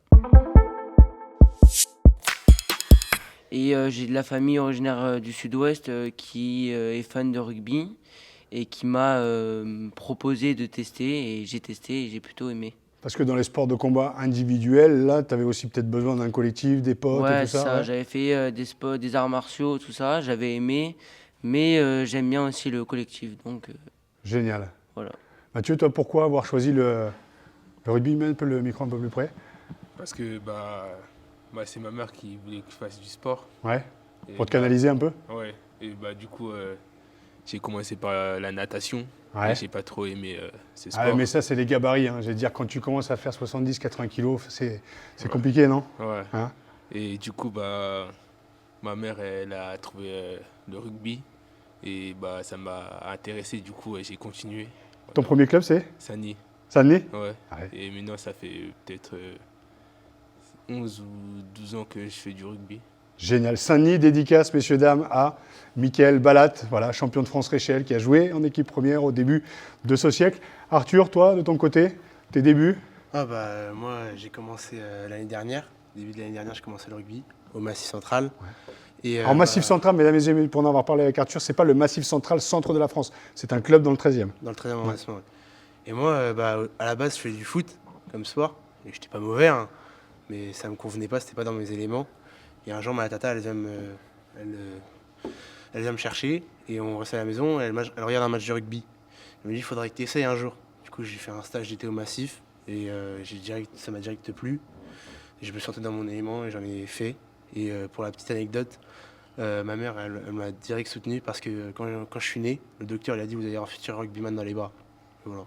Et j'ai de la famille originaire du sud-ouest qui est fan de rugby et qui m'a proposé de tester et j'ai testé et j'ai plutôt aimé. Parce que dans les sports de combat individuels, là, tu avais aussi peut-être besoin d'un collectif, des potes et Ouais, tout ça. Ouais. j'avais fait des sports, des arts martiaux, tout ça, j'avais aimé, mais j'aime bien aussi le collectif, donc Génial. voilà. Mathieu, toi, pourquoi avoir choisi le rugby? Mets un peu le micro un peu plus près. Parce que c'est ma mère qui voulait que je fasse du sport. Ouais. Et Pour te canaliser un peu. Ouais. Et du coup, j'ai commencé par la natation. Ouais. Et j'ai pas trop aimé ces Ah, sports. mais ça, c'est les gabarits. Hein. Je veux dire, quand tu commences à faire 70-80 kilos, c'est Ouais. compliqué, non? Ouais. Hein? Et du coup, ma mère, elle a trouvé le rugby. Et ça m'a intéressé. Du coup, j'ai continué. Ton premier club, c'est Sani. Saint-Denis? Ouais. Ouais. Et maintenant, ça fait peut-être 11 ou 12 ans que je fais du rugby. Génial. Saint-Denis, dédicace, messieurs, dames, à Mickaël Balat, voilà, champion de France Réchelle, qui a joué en équipe première au début de ce siècle. Arthur, toi, de ton côté, tes débuts? Moi j'ai commencé l'année dernière, début de l'année dernière j'ai commencé le rugby au Massif Central. Et, En Massif Central, mesdames et messieurs, pour en avoir parlé avec Arthur, c'est pas le Massif Central centre de la France, c'est un club dans le 13e. Dans le 13e arrondissement. Ouais. Et moi à la base je fais du foot comme sport, et j'étais pas mauvais, hein, mais ça me convenait pas, c'était pas dans mes éléments. Et un jour ma tata elle vient me chercher et on reste à la maison, elle regarde un match de rugby. Elle me dit il faudrait que tu essayes un jour. Du coup, j'ai fait un stage d'été au Massif et ça m'a direct plu. Et je me sentais dans mon élément et j'en ai fait. Et pour la petite anecdote, ma mère, elle m'a direct soutenu parce que quand je suis né, le docteur il a dit vous allez avoir un futur rugbyman dans les bras. Et voilà.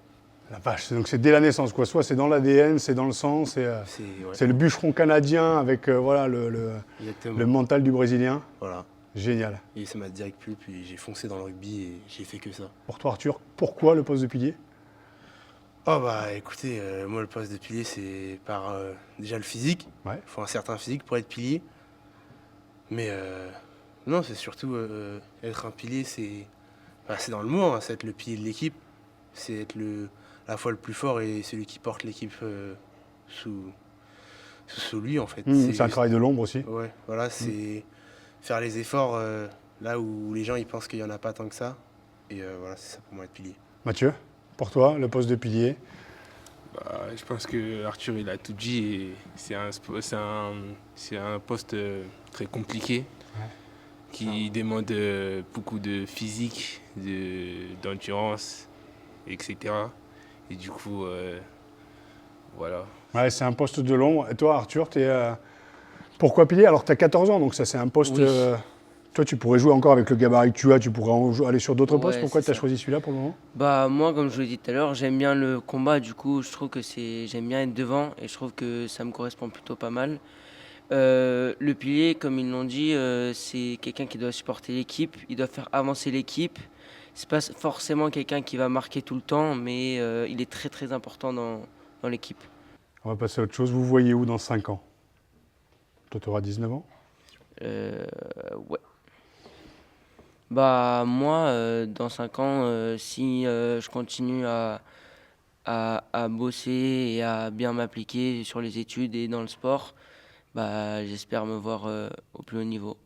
La vache, donc c'est dès la naissance, quoi. Soit c'est dans l'ADN, c'est dans le sang, c'est Ouais, le bûcheron canadien avec voilà, le exactement. mental du Brésilien. Voilà. Génial. Et ça m'a direct plu, puis j'ai foncé dans le rugby et j'ai fait que ça. Pour toi, Arthur, pourquoi le poste de pilier? Oh bah écoutez, moi le poste de pilier c'est par déjà le physique. Ouais. Il faut un certain physique pour être pilier. Mais non, c'est surtout être un pilier, c'est dans le mot, hein, c'est être le pilier de l'équipe. C'est être à la fois le plus fort et celui qui porte l'équipe sous lui en fait. C'est un travail de l'ombre aussi. Ouais, voilà, c'est faire les efforts là où les gens ils pensent qu'il n'y en a pas tant que ça. Et voilà, c'est ça pour moi être pilier. Mathieu, pour toi, le poste de pilier? Bah, je pense que Arthur il a tout dit et c'est un poste très compliqué qui demande beaucoup de physique, d'endurance, etc. Et du coup, voilà. Ouais, c'est un poste de l'ombre. Et toi, Arthur, pourquoi pilier? Alors, tu as 14 ans, donc ça, c'est un poste... Oui. Toi, tu pourrais jouer encore avec le gabarit que tu as, tu pourrais aller sur d'autres postes. Ouais, Pourquoi c'est tu as ça. choisi celui-là pour le moment? Bah moi, comme je vous l'ai dit tout à l'heure, j'aime bien le combat. Du coup, je trouve que j'aime bien être devant et je trouve que ça me correspond plutôt pas mal. Le pilier, comme ils l'ont dit, c'est quelqu'un qui doit supporter l'équipe, il doit faire avancer l'équipe. C'est pas forcément quelqu'un qui va marquer tout le temps, mais il est très très important dans l'équipe. On va passer à autre chose. Vous voyez où dans 5 ans? Toi, tu auras 19 ans? Ouais. Bah moi, dans 5 ans, si je continue à bosser et à bien m'appliquer sur les études et dans le sport, bah j'espère me voir au plus haut niveau.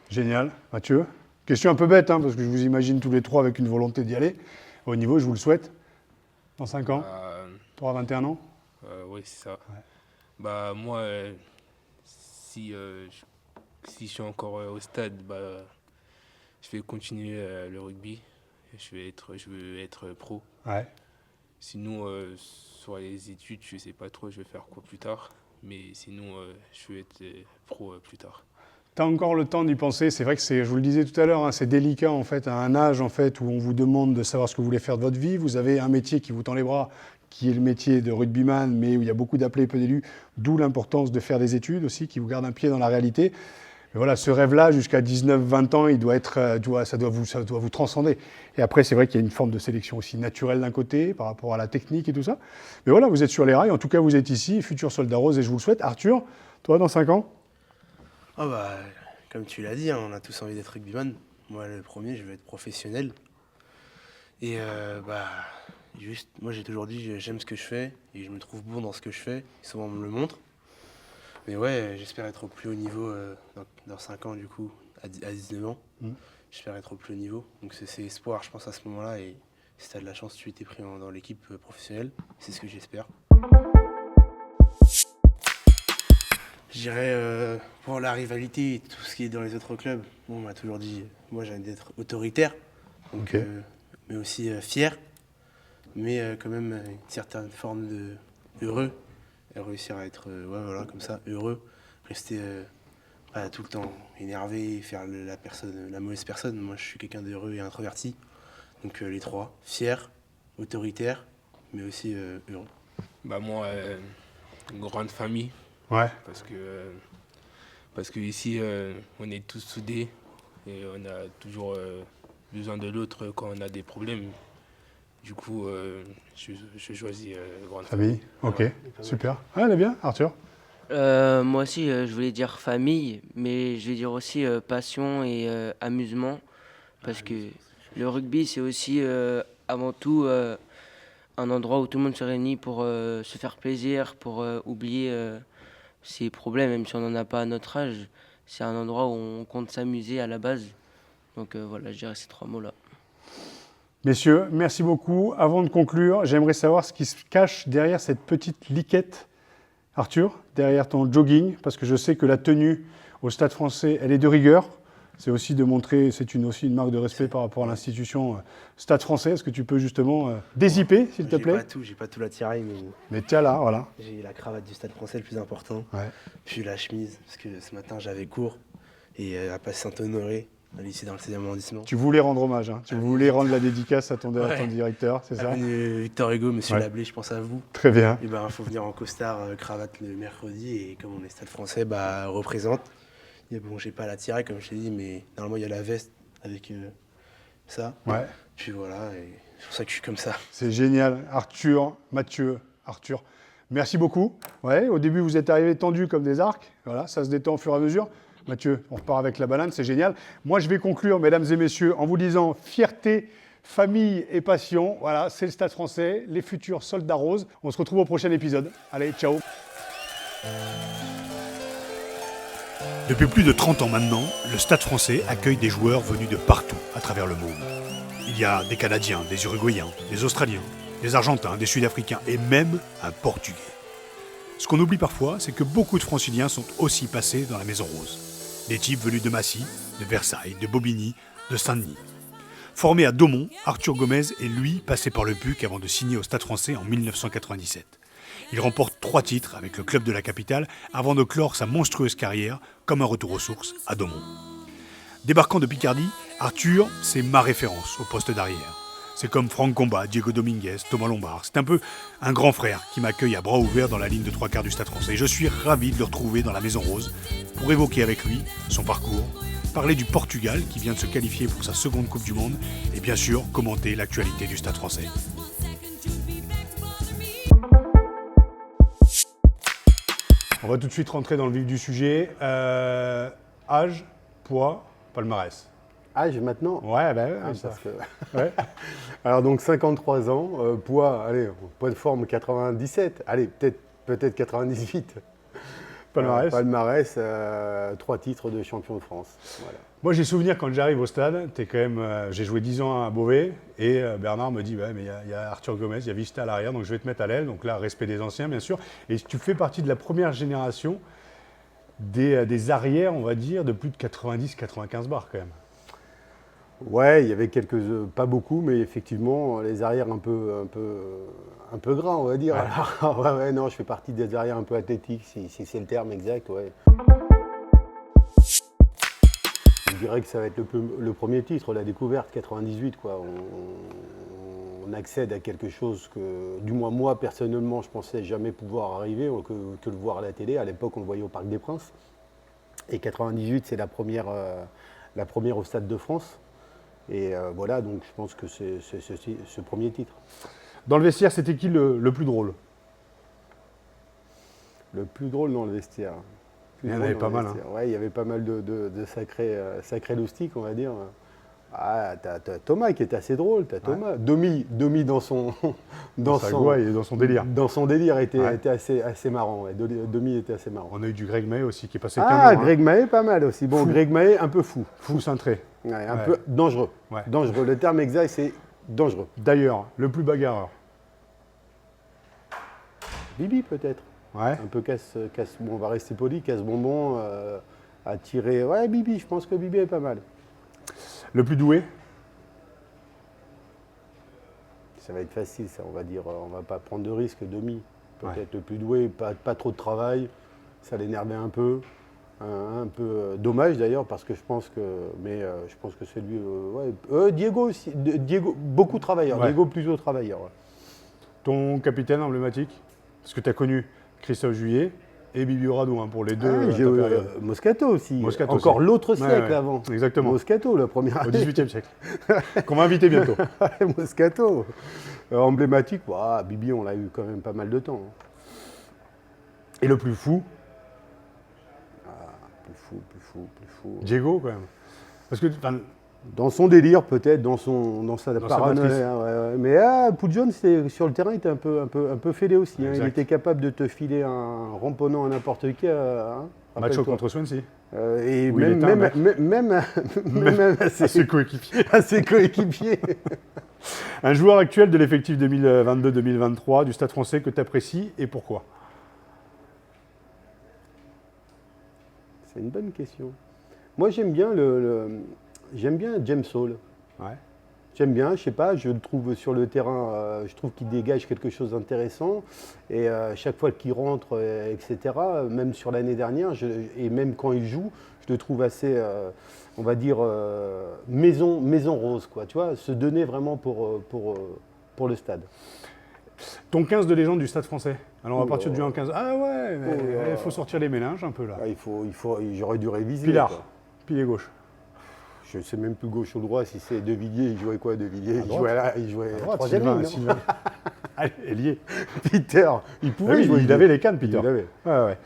Génial. Mathieu? Question un peu bête, hein, parce que je vous imagine tous les trois avec une volonté d'y aller. Au niveau, je vous le souhaite. Dans 5 ans? Tu auras 21 ans? Oui, c'est ça. Ouais. Bah moi, si je suis encore au stade, bah, je vais continuer le rugby. Je veux être pro. Ouais. Sinon, sur les études, je sais pas trop, je vais faire quoi plus tard. Mais sinon, je veux être pro plus tard. Tu as encore le temps d'y penser. C'est vrai que je vous le disais tout à l'heure, hein, c'est délicat en fait, à un âge en fait, où on vous demande de savoir ce que vous voulez faire de votre vie. Vous avez un métier qui vous tend les bras, qui est le métier de rugbyman, mais où il y a beaucoup d'appelés et peu d'élus, d'où l'importance de faire des études aussi, qui vous garde un pied dans la réalité. Mais voilà, ce rêve-là, jusqu'à 19-20 ans, ça doit vous transcender. Et après, c'est vrai qu'il y a une forme de sélection aussi naturelle d'un côté, par rapport à la technique et tout ça. Mais voilà, vous êtes sur les rails. En tout cas, vous êtes ici, futur soldat rose, et je vous le souhaite. Arthur, toi, dans 5 ans? Ah bah, comme tu l'as dit, hein, on a tous envie d'être rugbyman. Moi, le premier, je veux être professionnel. Et bah, juste, moi j'ai toujours dit, j'aime ce que je fais et je me trouve bon dans ce que je fais. Souvent, on me le montre. Mais ouais, j'espère être au plus haut niveau dans 5 ans, du coup, à 19 ans. J'espère être au plus haut niveau. Donc c'est espoir, je pense, à ce moment-là. Et si tu as de la chance, tu es pris dans l'équipe professionnelle. C'est ce que j'espère. Je dirais, pour la rivalité et tout ce qui est dans les autres clubs, on m'a toujours dit, moi j'ai envie d'être autoritaire, donc, mais aussi fier, mais quand même une certaine forme de heureux, et réussir à être voilà, comme ça, heureux, rester pas tout le temps énervé, faire la mauvaise personne. Moi je suis quelqu'un d'heureux et introverti, donc les trois, fier, autoritaire, mais aussi heureux. Bah moi, une grande famille. Ouais. Parce que ici, on est tous soudés et on a toujours besoin de l'autre quand on a des problèmes. Du coup, je choisis grande famille. Ok, ouais. Super. Ah, elle est bien, Arthur? Moi aussi, je voulais dire famille, mais je vais dire aussi passion et amusement, parce que le rugby, c'est aussi avant tout un endroit où tout le monde se réunit pour se faire plaisir, pour oublier ses problèmes, même si on n'en a pas à notre âge. C'est un endroit où on compte s'amuser à la base. Donc voilà, je dirais ces 3 mots-là. Messieurs, merci beaucoup. Avant de conclure, j'aimerais savoir ce qui se cache derrière cette petite liquette. Arthur, derrière ton jogging, parce que je sais que la tenue au Stade Français, elle est de rigueur. C'est aussi de montrer, aussi une marque de respect par rapport à l'institution Stade Français. Est-ce que tu peux justement dézipper, s'il te plaît? J'ai pas tout l'attirail, Mais tiens là, voilà. j'ai la cravate du Stade Français le plus important. Ouais. Puis la chemise, parce que ce matin j'avais cours et à Place Saint-Honoré, à lycée dans le 16e arrondissement. Tu voulais rendre hommage, hein. Tu voulais rendre la dédicace à ton directeur, c'est ça? Avenue Victor Hugo, Monsieur Ouais. Lablé, je pense à vous. Très bien. Et ben, faut venir en costard, cravate le mercredi et comme on est Stade Français, bah représente. Et bon, j'ai pas l'attirail comme je t'ai dit, mais normalement il y a la veste avec ça. Ouais. Puis voilà, et c'est pour ça que je suis comme ça. C'est génial. Arthur, Mathieu, Arthur, merci beaucoup. Ouais, au début, vous êtes arrivés tendus comme des arcs. Voilà, ça se détend au fur et à mesure. Mathieu, on repart avec la banane, c'est génial. Moi, je vais conclure, mesdames et messieurs, en vous disant fierté, famille et passion. Voilà, c'est le Stade Français, les futurs soldats roses. On se retrouve au prochain épisode. Allez, ciao. Depuis plus de 30 ans maintenant, le Stade Français accueille des joueurs venus de partout à travers le monde. Il y a des Canadiens, des Uruguayens, des Australiens, des Argentins, des Sud-Africains et même un Portugais. Ce qu'on oublie parfois, c'est que beaucoup de Franciliens sont aussi passés dans la Maison Rose. Des types venus de Massy, de Versailles, de Bobigny, de Saint-Denis. Formé à Daumont, Arthur Gomez est lui passé par le PUC avant de signer au Stade Français en 1997. Il remporte 3 titres avec le club de la capitale avant de clore sa monstrueuse carrière comme un retour aux sources à Daumont. Débarquant de Picardie, Arthur, c'est ma référence au poste d'arrière. C'est comme Franck Combat, Diego Dominguez, Thomas Lombard. C'est un peu un grand frère qui m'accueille à bras ouverts dans la ligne de 3/4 du Stade Français. Je suis ravi de le retrouver dans la Maison Rose pour évoquer avec lui son parcours, parler du Portugal qui vient de se qualifier pour sa seconde Coupe du Monde et bien sûr commenter l'actualité du Stade Français. On va tout de suite rentrer dans le vif du sujet. Âge, poids, palmarès. Âge maintenant? Ouais, bah ouais, Ah, ça. parce que- Ouais. Alors donc 53 ans, poids, allez, poids de forme 97, allez, peut-être 98. Palmarès. Palmarès, 3 titres de champion de France. Voilà. Moi, j'ai souvenir quand j'arrive au stade, j'ai joué 10 ans à Beauvais et Bernard me dit ouais, mais il y a Arthur Gomez, il y a Vista à l'arrière, donc je vais te mettre à l'aile. Donc là, respect des anciens, bien sûr. Et tu fais partie de la première génération des arrières, on va dire, de plus de 90-95 bars quand même. Ouais, il y avait pas beaucoup, mais effectivement, les arrières un peu gras, on va dire. Alors, ouais, non, je fais partie des arrières un peu athlétiques, si c'est le terme exact, ouais. Je dirais que ça va être le premier titre, la découverte, 98, quoi. On accède à quelque chose que, du moins moi, personnellement, je pensais jamais pouvoir arriver, que le voir à la télé. À l'époque, on le voyait au Parc des Princes. Et 98, c'est la première au Stade de France. Et voilà, donc je pense que c'est ce premier titre. Dans le vestiaire, c'était qui le plus drôle? Le plus drôle dans le vestiaire. Il y en avait pas mal. Hein. Ouais, il y avait pas mal de sacrés loustiques, on va dire. Ah, t'as Thomas qui est assez drôle, t'as Thomas. Domi dans son sa gouaille et dans son délire. Dans son délire était assez marrant. Ouais. Domi était assez marrant. On a eu du Greg May aussi qui est passé 15 Ah, ans. Greg Mahé, pas mal aussi. Bon, Fou. Greg Mahé, un peu fou. Fou cintré. Ouais, un peu dangereux. Ouais. Dangereux. Le terme exact, c'est dangereux. D'ailleurs, le plus bagarreur. Bibi, peut-être. Ouais. Un peu bon, on va rester poli, casse-bonbon, à tirer. Ouais, Bibi, je pense que Bibi est pas mal. Le plus doué. Ça va être facile, ça, on va dire. On va pas prendre de risque, Domi. Peut-être le plus doué, pas trop de travail. Ça l'énervait un peu. Un peu dommage d'ailleurs, parce que je pense que. Mais je pense que c'est lui. Diego aussi. Diego, beaucoup travailleur. Ouais. Diego, plutôt travailleur. Ouais. Ton capitaine emblématique. Parce que tu as connu Christophe Juillet et Bibi Oradou hein, pour les deux. J'ai Moscato aussi. Moscato Encore aussi. l'autre siècle Ouais. avant. Exactement. Moscato, la première Au année. XVIIIe siècle. Qu'on va inviter bientôt. Moscato. Emblématique. Bibi, on l'a eu quand même pas mal de temps. Hein. Et le plus fou. Plus fou. Diego quand même. Parce que dans son délire peut-être, dans sa matrice. paranoïa. Ouais. Mais Pujon, sur le terrain, il était un peu fêlé aussi. Hein. Il était capable de te filer un ramponnant à n'importe qui. Macho contre Swansea. Et Où il même à ses coéquipiers. à ses coéquipiers. Un joueur actuel de l'effectif 2022-2023 du Stade Français que tu apprécies et pourquoi? C'est une bonne question. Moi, j'aime bien j'aime bien James Hall. Ouais. J'aime bien, je sais pas, je le trouve sur le terrain, je trouve qu'il dégage quelque chose d'intéressant. Et chaque fois qu'il rentre, etc., même sur l'année dernière, et même quand il joue, je le trouve assez, on va dire, maison rose, quoi, tu vois, se donner vraiment pour le stade. Ton 15 de légende du Stade français. Alors, on va partir Oh. du 1 15. Ah ouais, mais Oh. il faut sortir les méninges un peu là. Ah, j'aurais dû réviser. Pilar, quoi. pilier gauche. Je sais même plus gauche ou droit, si c'est De Villiers, il jouait quoi De Villiers? Il jouait À droite, troisième Sylvain, ligne, non Sylvain. Allez, ailier. Peter, il Ah pouvait oui, jouer. il avait les cannes, Peter. Il avait. Ouais, ouais.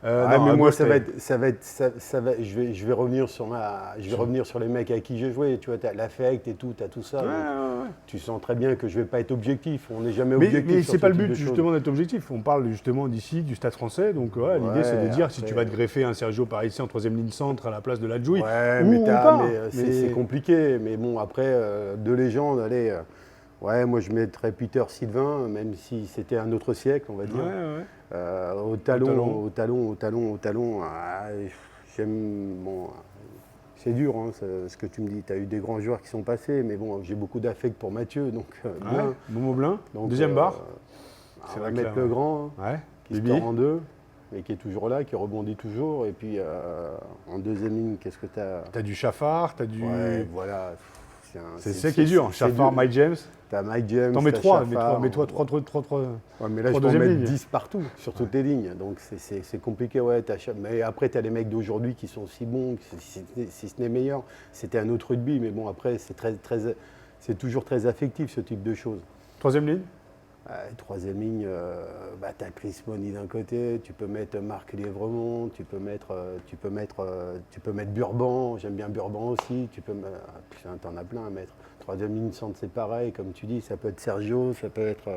Ah, non, mais à moi, gauche, ça t'as- va être, je vais revenir revenir sur les mecs avec qui j'ai joué. Tu vois, t'as l'affect et tout, t'as tout ça. Ouais, donc ouais, ouais. Tu sens très bien que je vais pas être objectif. On n'est jamais Mais, objectif. mais sur c'est ce pas le type but de choses. justement d'être objectif. On parle justement d'ici, du Stade français. Donc ouais, l'idée c'est de dire si tu vas te greffer un Sergio Parisi en troisième ligne centre à la place de l'Adjoui. Ouais, ou mais, pas. c'est compliqué. Mais bon, après, deux légendes, allez. Ouais, moi je mettrais Peter Sylvain, même si c'était un autre siècle, on va dire. Ouais, ouais. Au talon, j'aime. Bon, c'est dur, hein, ce que tu me dis. Tu as eu des grands joueurs qui sont passés, mais bon, j'ai beaucoup d'affect pour Mathieu, donc bien. Ouais, Momo Blin, Donc, deuxième barre. On va vrai que mettre là, le grand, hein, Ouais. qui se Bibi. tord en deux, mais qui est toujours là, qui rebondit toujours. Et puis en deuxième ligne, qu'est-ce que tu as? T'as du Chaffard, t'as du. Ouais, voilà. C'est ça qui est dur. Chaffard, dur. Mike James. T'as Mike James. T'en mets t'as 3, Chaffard. mets-toi 3. Ouais, mais là, je trois peux en deuxième mettre lignes. 10 partout, sur toutes les lignes. Donc, c'est compliqué. Ouais, mais après, tu as les mecs d'aujourd'hui qui sont aussi bons, si ce n'est meilleur. C'était un autre rugby, mais bon, après, c'est toujours très affectif, ce type de choses. Troisième ligne. Troisième ligne, tu as Chris Money d'un côté, tu peux mettre Marc Lièvremont, tu peux mettre Burban, j'aime bien Burban aussi, putain, t'en as plein à mettre. Troisième ligne centre, c'est pareil, comme tu dis, ça peut être Sergio, ça peut être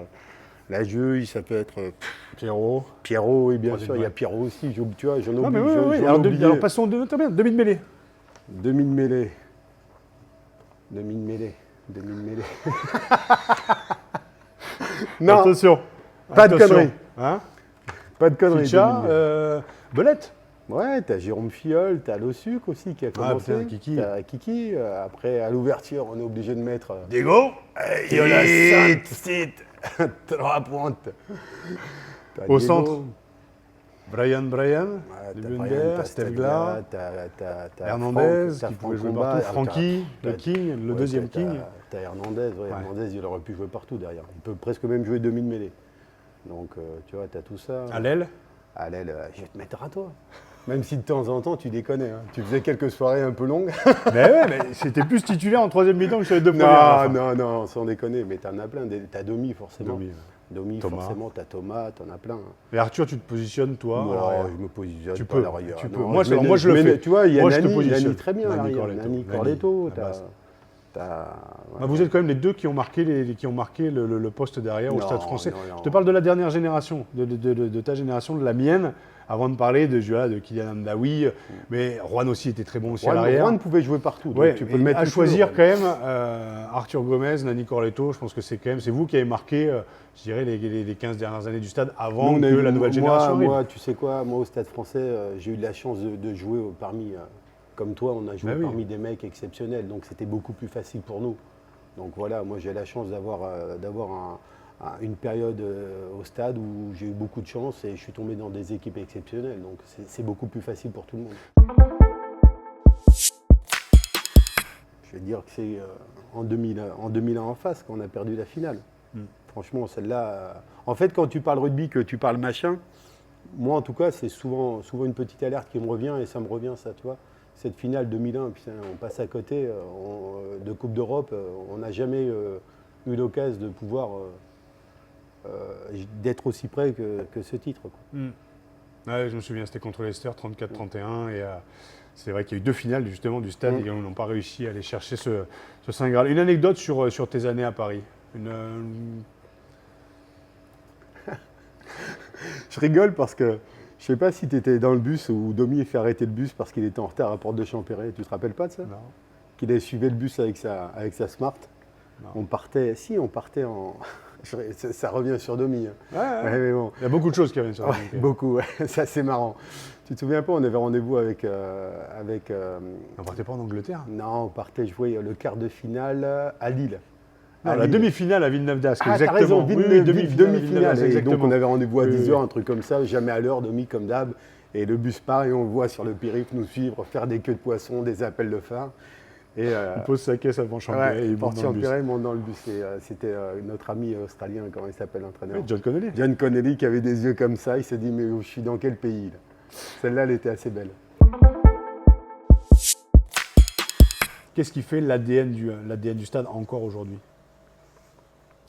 Lagueuil, ça peut être Pierrot. Pierrot, oui, bien Troisième, sûr, il y a ouais. Pierrot aussi, tu vois, j'en Non, mais oublie. oui, oui. j'en Alors, ai oublié. alors passons très bien. Demi de mêlée. Demi de mêlée. Demi de mêlée. Demi de mêlée. Non, Attention. pas de Attention. conneries. Hein Pas de conneries. Ficha, demi de mêlée. Belette. Ouais, t'as Jérôme Fiol, t'as Lossuc aussi qui a commencé. putain, Kiki. T'as Kiki. Après, à l'ouverture, on est obligé de mettre. Diego. Il y en a 5, 3 pointes. T'as Au Diego. centre. Brian. Ouais, De t'as Bunder, Brian, t'as Steve Stevla, Gla, t'as Hernandez, Franck, t'as qui pouvait Franck jouer Combat, partout. Francky, le t'as- King, le ouais, deuxième t'as- King. T'as Hernandez, ouais, Hernandez, il aurait pu jouer partout derrière. Il peut presque même jouer demi de mêlée. Donc, tu vois, t'as tout ça. À l'aile. À l'aile, je vais te mettre à toi. Même si de temps en temps, tu déconnais. Hein. Tu faisais quelques soirées un peu longues. Mais ouais, mais c'était plus titulaire en troisième mi-temps que sur les deux premières. à la fin. Non, sans déconner. Mais t'en as plein. T'as Domi, forcément. Domi, ouais. Domi, Thomas. forcément. T'as Thomas, t'en as plein. Et Arthur, tu te positionnes, toi. à Moi, l'arrière. je me positionne Tu pas peux, à l'arrière. tu Non, peux. Moi, je mets- moi, je le mets- fais. Tu vois, il y a Moi, je te Nani, positionne. Nani très bien à Nani l'arrière. Corletto. Nani Nani, Corletto. la base. T'as- Ah, vous êtes quand même les deux qui ont marqué, le poste derrière au Non, Stade français. non. Je te parle de la dernière génération, de ta génération, de la mienne, avant de parler de Kylian Amdaoui. Mais Juan aussi était très bon aussi à l'arrière. Juan pouvait jouer partout. Donc Ouais, tu peux le mettre à où tu choisir veux. quand même Arthur Gomez, Nani Corletto, je pense que c'est vous qui avez marqué, je dirais, les 15 dernières années du Stade avant Nous, on que a eu- la nouvelle génération arrive. Moi, tu sais quoi, moi au Stade français, j'ai eu de la chance de jouer parmi, comme toi, on a joué Bah oui. parmi des mecs exceptionnels, donc c'était beaucoup plus facile pour nous. Donc voilà, moi j'ai la chance d'avoir une période au Stade où j'ai eu beaucoup de chance et je suis tombé dans des équipes exceptionnelles, donc c'est beaucoup plus facile pour tout le monde. Je vais dire que c'est en 2001 en face qu'on a perdu la finale. Franchement, celle-là. En fait, quand tu parles rugby, que tu parles machin, moi en tout cas, c'est souvent une petite alerte qui me revient et ça me revient, ça, tu vois. Cette finale 2001, putain, on passe à côté de Coupe d'Europe, on n'a jamais eu l'occasion de pouvoir d'être aussi près que ce titre, quoi. Ouais, je me souviens, c'était contre Leicester, 34-31. Et c'est vrai qu'il y a eu deux finales justement du Stade et on n'a pas réussi à aller chercher ce Saint Graal. Une anecdote sur tes années à Paris. Je rigole parce que je sais pas si tu étais dans le bus où Domi a fait arrêter le bus parce qu'il était en retard à Porte de Champéret. Tu te rappelles pas de ça? Non. Qu'il avait suivi le bus avec sa Smart. Non. On partait en Ça revient sur Domi. Ouais, mais bon. Il y a beaucoup de choses qui reviennent sur Ouais, la beaucoup, ouais. Ça c'est marrant. Tu te souviens pas, on avait rendez-vous avec... On partait pas en Angleterre? Non, on partait jouer le quart de finale à Lille. Non, À la Lille. demi-finale à Villeneuve-d'Ascq, Ah, t'as exactement. raison, Oui, demi-finale. Et donc exactement. on avait rendez-vous à Oui, 10h, oui. un truc comme ça, jamais à l'heure, Domi comme d'hab. Et le bus part et on le voit sur le périph' nous suivre, faire des queues de poisson, des appels de phare. Et, Il pose sa caisse avant Champéret et il monte dans le bus. Champéret monte dans le bus. Et, c'était notre ami australien, comment il s'appelle, l'entraîneur Oui, John Connolly. John Connolly qui avait des yeux comme ça. Il s'est dit, mais je suis dans quel pays là? Celle-là, elle était assez belle. Qu'est-ce qui fait l'ADN du stade encore aujourd'hui?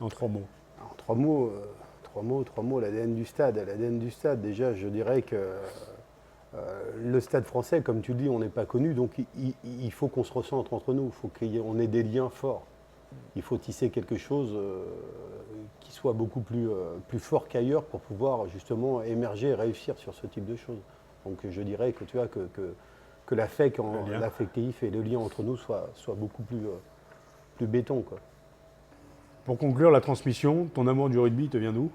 En 3 mots. En trois mots, l'ADN du stade. L'ADN du stade, déjà, je dirais que le stade français, comme tu le dis, on n'est pas connu, donc il faut qu'on se ressente entre nous, il faut qu'on ait des liens forts. Il faut tisser quelque chose qui soit beaucoup plus fort qu'ailleurs pour pouvoir justement émerger et réussir sur ce type de choses. Donc je dirais que tu vois que l'affectif et le lien entre nous soit beaucoup plus béton, quoi. Pour conclure la transmission, ton amour du rugby te vient d'où?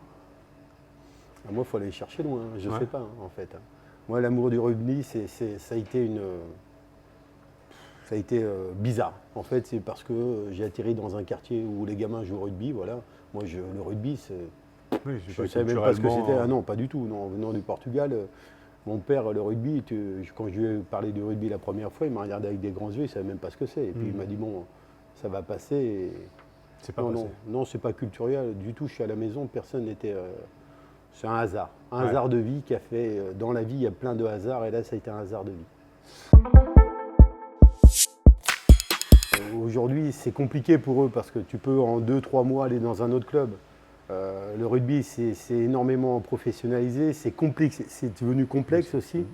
Moi, il faut aller chercher loin, je ne Ouais. sais pas en fait. Moi, l'amour du rugby, ça a été bizarre. En fait, c'est parce que j'ai atterri dans un quartier où les gamins jouent au rugby. Voilà. Moi, le rugby, Oui, je ne savais même pas ce que c'était. Ah non, pas du tout. Non, en venant du Portugal, mon père, le rugby, quand je lui ai parlé du rugby la première fois, il m'a regardé avec des grands yeux, il ne savait même pas ce que c'est. Et puis il m'a dit, bon, ça va passer. Et... C'est pas non, passé. non, c'est pas culturel du tout. Je suis à la maison, personne n'était... c'est un hasard. Un Ouais. hasard de vie qui a fait... dans la vie, il y a plein de hasards, et là, ça a été un hasard de vie. Aujourd'hui, c'est compliqué pour eux parce que tu peux en 2-3 mois aller dans un autre club. Le rugby, c'est énormément professionnalisé, c'est complexe, c'est devenu complexe aussi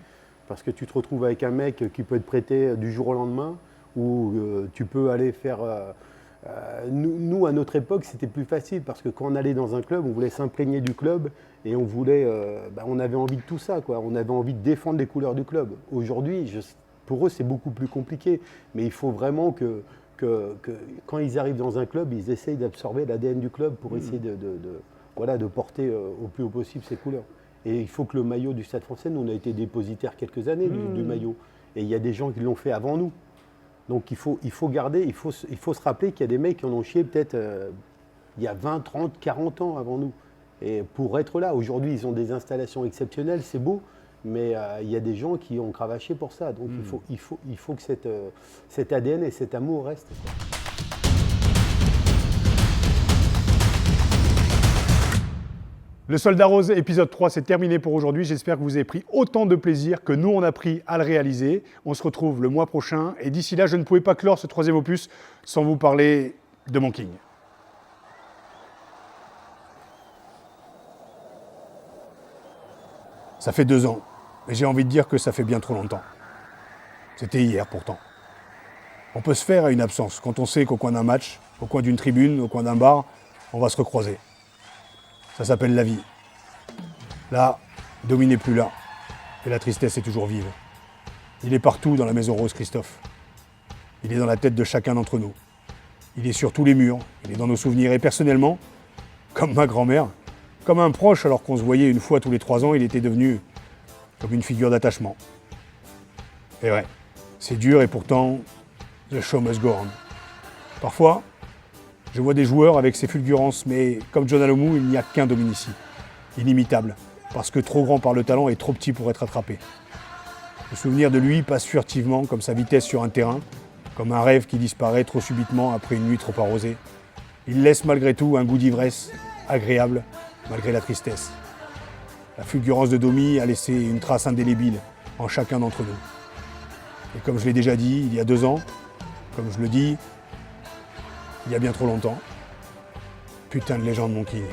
parce que tu te retrouves avec un mec qui peut te prêter du jour au lendemain ou tu peux aller faire... nous, à notre époque, c'était plus facile parce que quand on allait dans un club, on voulait s'imprégner du club et on voulait, on avait envie de tout ça, quoi. On avait envie de défendre les couleurs du club. Aujourd'hui, pour eux, c'est beaucoup plus compliqué, mais il faut vraiment que quand ils arrivent dans un club, ils essayent d'absorber l'ADN du club pour essayer de porter au plus haut possible ces couleurs. Et il faut que le maillot du Stade Français, nous, on a été dépositaire quelques années du maillot, et il y a des gens qui l'ont fait avant nous. Donc il faut se rappeler qu'il y a des mecs qui en ont chié peut-être il y a 20, 30, 40 ans avant nous. Et pour être là, aujourd'hui, ils ont des installations exceptionnelles, c'est beau, mais il y a des gens qui ont cravaché pour ça. Donc il faut que cet ADN et cet amour restent. Le Soldat Rose épisode 3, c'est terminé pour aujourd'hui. J'espère que vous avez pris autant de plaisir que nous on a pris à le réaliser. On se retrouve le mois prochain. Et d'ici là, je ne pouvais pas clore ce 3e opus sans vous parler de mon King. Ça fait 2 ans. Et j'ai envie de dire que ça fait bien trop longtemps. C'était hier pourtant. On peut se faire à une absence quand on sait qu'au coin d'un match, au coin d'une tribune, au coin d'un bar, on va se recroiser. Ça s'appelle la vie. Là, Domi n'est plus là. Et la tristesse est toujours vive. Il est partout dans la Maison Rose, Christophe. Il est dans la tête de chacun d'entre nous. Il est sur tous les murs, il est dans nos souvenirs. Et personnellement, comme ma grand-mère, comme un proche alors qu'on se voyait une fois tous les 3 ans, il était devenu comme une figure d'attachement. Et ouais, c'est dur et pourtant, the show must go on. Parfois, je vois des joueurs avec ces fulgurances, mais comme John Alomou, il n'y a qu'un Dominici. Inimitable, parce que trop grand par le talent et trop petit pour être attrapé. Le souvenir de lui passe furtivement, comme sa vitesse sur un terrain, comme un rêve qui disparaît trop subitement après une nuit trop arrosée. Il laisse malgré tout un goût d'ivresse, agréable, malgré la tristesse. La fulgurance de Domi a laissé une trace indélébile en chacun d'entre nous. Et comme je l'ai déjà dit il y a 2 ans, comme je le dis il y a bien trop longtemps, putain de légende mon King.